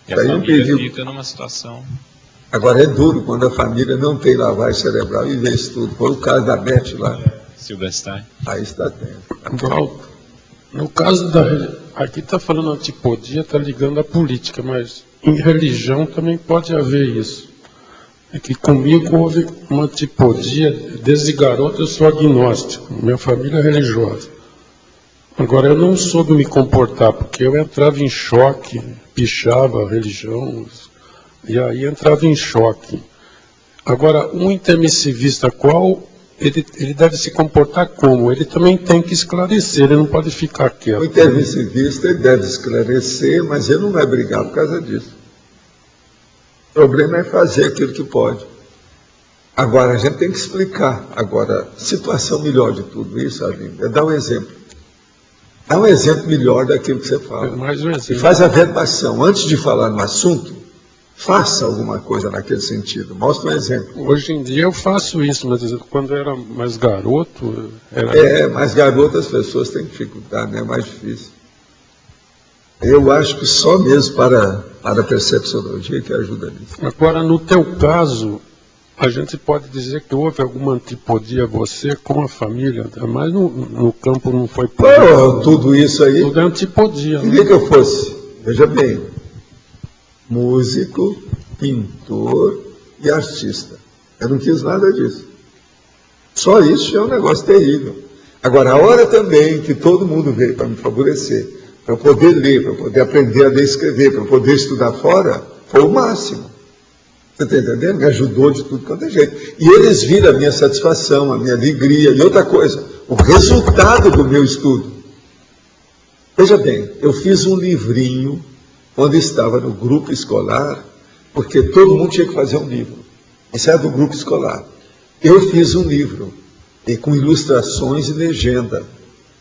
E a família fica numa situação... Agora é duro quando a família não tem lavagem cerebral e vê isso tudo. Foi o caso da Beth lá. Silberstein. Aí está tendo. No caso da... Aqui está falando antipodia, está ligando à política, mas em religião também pode haver isso. É que comigo houve uma antipodia, desde garoto eu sou agnóstico, minha família é religiosa. Agora, eu não soube me comportar, porque eu entrava em choque, pichava a religião, e aí entrava em choque. Agora, um intermissivista, ele deve se comportar como? Ele também tem que esclarecer, ele não pode ficar quieto. O intermissivista ele deve esclarecer, mas ele não vai brigar por causa disso. O problema é fazer aquilo que pode. Agora, a gente tem que explicar. Agora, situação melhor de tudo isso, Arlindo, é dar um exemplo. Dá um exemplo melhor daquilo que você fala. Mais um exemplo. E faz a verbação. Antes de falar no assunto, faça alguma coisa naquele sentido. Mostra um exemplo. Hoje em dia eu faço isso, mas quando eu era mais garoto... mais garoto as pessoas têm dificuldade, né? É mais difícil. Eu acho que só mesmo para a percepciologia que ajuda nisso. Agora, no teu caso, a gente pode dizer que houve alguma antipodia a você com a família, mas no campo não foi... tudo isso aí... Tudo é antipodia. Queria que eu fosse, veja bem, músico, pintor e artista. Eu não quis nada disso. Só isso é um negócio terrível. Agora, a hora também que todo mundo veio para me favorecer, para eu poder ler, para eu poder aprender a ler e escrever, para eu poder estudar fora, foi o máximo. Você está entendendo? Me ajudou de tudo quanto é jeito. E eles viram a minha satisfação, a minha alegria. E outra coisa, o resultado do meu estudo. Veja bem, eu fiz um livrinho quando estava no grupo escolar, porque todo mundo tinha que fazer um livro. Isso era do grupo escolar. Eu fiz um livro, e com ilustrações e legenda.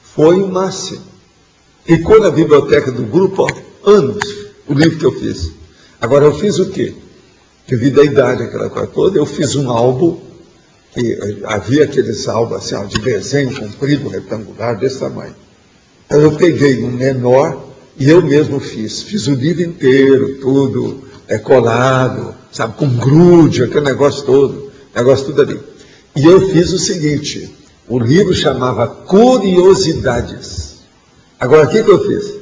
Foi o máximo. Ficou na biblioteca do grupo, anos, o livro que eu fiz. Agora, eu fiz o quê? Devido à idade, aquela coisa toda, eu fiz um álbum, que havia aqueles álbuns assim, de desenho comprido, retangular, desse tamanho. Então, eu peguei um menor e eu mesmo fiz o livro inteiro, tudo colado, sabe, com grude, aquele negócio todo ali. E eu fiz o seguinte, o livro chamava Curiosidades. Agora, o que eu fiz?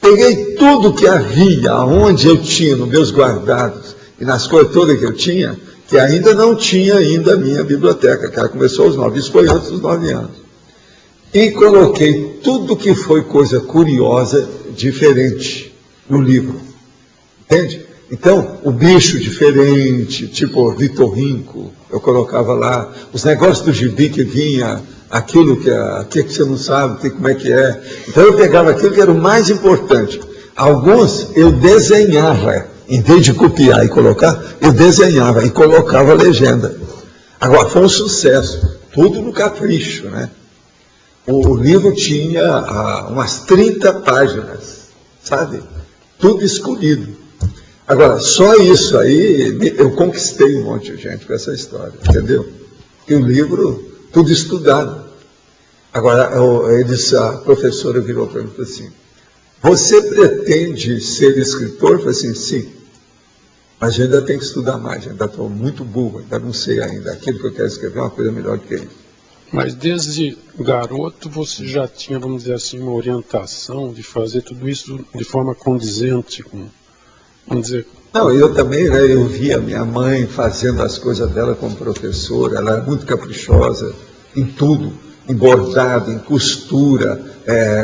Peguei tudo que havia, onde eu tinha, nos meus guardados, e nas coisas todas que eu tinha, que ainda não tinha a minha biblioteca, que ela começou aos 9, isso foi antes dos 9 anos. E coloquei tudo que foi coisa curiosa, diferente, no livro. Entende? Então, o bicho diferente, tipo Vitorrinco, eu colocava lá, os negócios do gibi que vinha, aquilo que você não sabe, como é que é. Então eu pegava aquilo que era o mais importante. Alguns eu desenhava, em vez de copiar e colocar, eu desenhava e colocava a legenda. Agora, foi um sucesso, tudo no capricho, né? O livro tinha umas 30 páginas, sabe? Tudo escolhido. Agora, só isso aí, eu conquistei um monte de gente com essa história, entendeu? E o livro, tudo estudado. Agora, a professora virou para mim e falou assim, você pretende ser escritor? Eu falei assim, sim. Mas ainda tem que estudar mais, ainda estou muito burro, ainda não sei ainda. Aquilo que eu quero escrever é uma coisa melhor que isso. Mas desde garoto você já tinha, vamos dizer assim, uma orientação de fazer tudo isso de forma condizente com, vamos dizer... Não, eu também, né, eu via minha mãe fazendo as coisas dela como professora, ela era muito caprichosa em tudo, em bordado, em costura,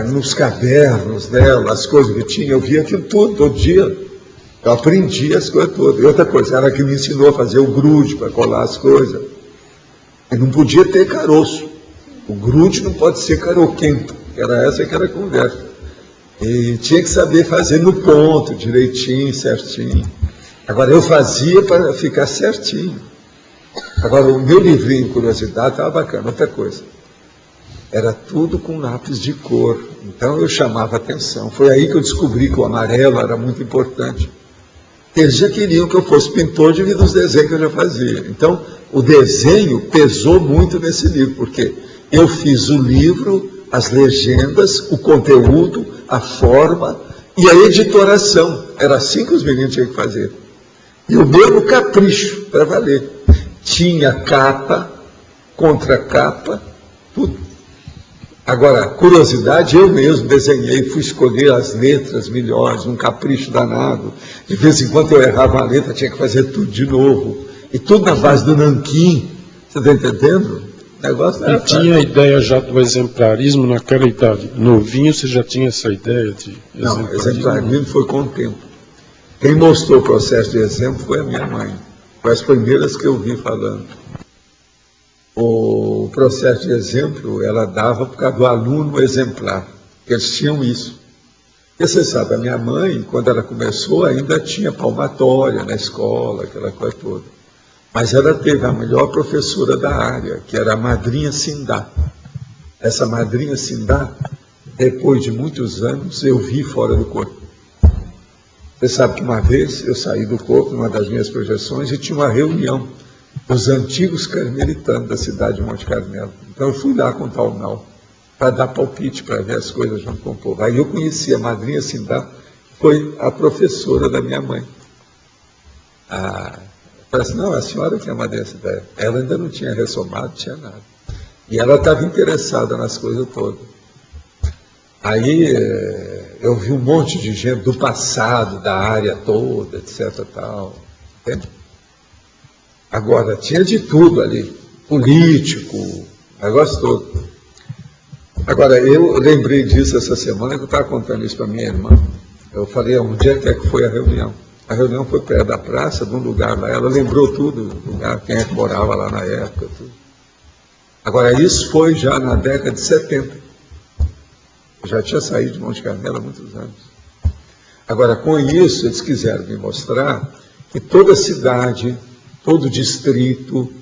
nos cadernos dela, as coisas que tinha, eu via aquilo tudo, todo dia. Eu aprendi as coisas todas. E outra coisa, ela que me ensinou a fazer o grude para colar as coisas. E não podia ter caroço. O grude não pode ser caroquento. Era essa que era a conversa. E tinha que saber fazer no ponto, direitinho, certinho. Agora, eu fazia para ficar certinho. Agora, o meu livrinho, Curiosidade, estava bacana. Outra coisa, era tudo com lápis de cor. Então, eu chamava atenção. Foi aí que eu descobri que o amarelo era muito importante. Eles já queriam que eu fosse pintor devido aos desenhos que eu já fazia. Então, o desenho pesou muito nesse livro, porque eu fiz o livro, as legendas, o conteúdo, a forma e a editoração. Era assim que os meninos tinham que fazer. E o mesmo capricho, para valer. Tinha capa, contracapa, tudo. Agora, curiosidade, eu mesmo desenhei, fui escolher as letras melhores, um capricho danado. De vez em quando eu errava uma letra, tinha que fazer tudo de novo. E tudo na base do nanquim. Você está entendendo? O negócio era tinha a ideia já do exemplarismo naquela idade? Novinho, você já tinha essa ideia de exemplarismo? Não, exemplarismo foi com o tempo. Quem mostrou o processo de exemplo foi a minha mãe. Foi as primeiras que eu vi falando. O processo de exemplo, ela dava por causa do aluno exemplar. Eles tinham isso. E você sabe, a minha mãe, quando ela começou, ainda tinha palmatória na escola, aquela coisa toda. Mas ela teve a melhor professora da área, que era a Madrinha Sindá. Essa Madrinha Sindá, depois de muitos anos, eu vi fora do corpo. Você sabe que uma vez eu saí do corpo, numa das minhas projeções, e tinha uma reunião dos antigos carmelitanos da cidade de Monte Carmelo. Então eu fui lá contar o Nau, para dar palpite, para ver as coisas junto com o povo. Aí eu conheci a Madrinha Sindá, que foi a professora da minha mãe. Eu falei assim, não, a senhora que é a Madrinha Sindá. Ela ainda não tinha ressomado, não tinha nada. E ela estava interessada nas coisas todas. Aí eu vi um monte de gente do passado, da área toda, etc. Tal. Entende? Agora, tinha de tudo ali, político, negócio todo. Agora, eu lembrei disso essa semana, que eu estava contando isso para minha irmã. Eu falei, onde é que foi a reunião? A reunião foi perto da praça, de um lugar lá. Ela lembrou tudo, do lugar, quem é que morava lá na época. Tudo. Agora, isso foi já na década de 70. Eu já tinha saído de Monte Carmelo há muitos anos. Agora, com isso, eles quiseram me mostrar que toda cidade, todo distrito,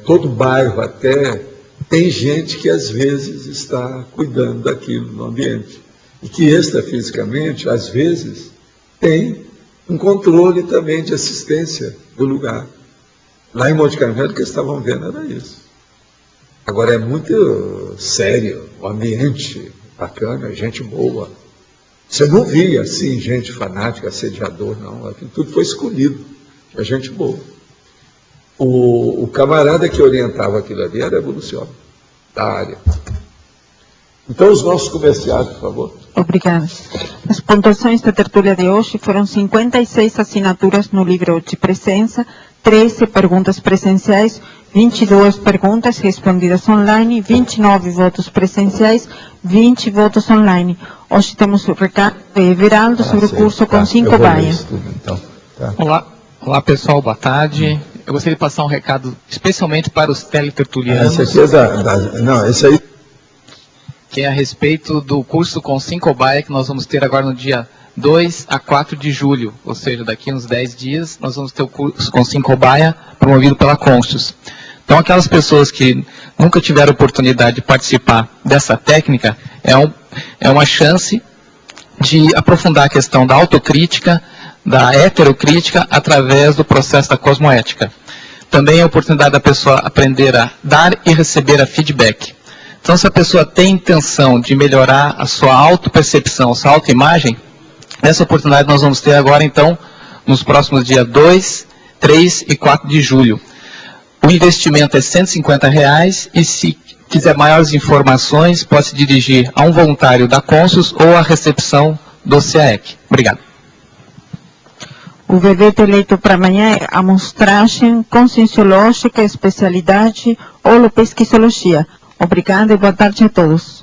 todo bairro até, tem gente que às vezes está cuidando daquilo no ambiente. E que extrafisicamente, às vezes, tem um controle também de assistência do lugar. Lá em Monte Carmelo, o que eles estavam vendo era isso. Agora, é muito sério, o ambiente bacana, gente boa. Você não via, assim, gente fanática, assediador, não. Aquilo tudo foi escolhido. É gente boa. O camarada que orientava aquilo ali era evolução da área. Então, os nossos comerciais, por favor. Obrigada. As pontuações da tertúlia de hoje foram 56 assinaturas no livro de presença, 13 perguntas presenciais, 22 perguntas respondidas online, 29 votos presenciais, 20 votos online. Hoje temos o recado de Everaldo sobre o curso com 5 baias. Então. Tá. Olá pessoal, boa tarde. Eu gostaria de passar um recado especialmente para os teletertulianos. Esse aqui é não, esse aí. Que é a respeito do curso com 5 baia que nós vamos ter agora no dia 2 a 4 de julho. Ou seja, daqui uns 10 dias nós vamos ter o curso com 5 baia promovido pela Conscius. Então aquelas pessoas que nunca tiveram oportunidade de participar dessa técnica, é uma chance de aprofundar a questão da autocrítica, da heterocrítica através do processo da cosmoética. Também a oportunidade da pessoa aprender a dar e receber a feedback. Então, se a pessoa tem intenção de melhorar a sua autopercepção, a sua autoimagem, essa oportunidade nós vamos ter agora, então, nos próximos dias 2, 3 e 4 de julho. O investimento é R$ 150 e se quiser maiores informações, pode se dirigir a um voluntário da Consus ou à recepção do CAEC. Obrigado. O vedete eleito para amanhã é amostragem conscienciológica, especialidade, holopesquisologia. Obrigada e boa tarde a todos.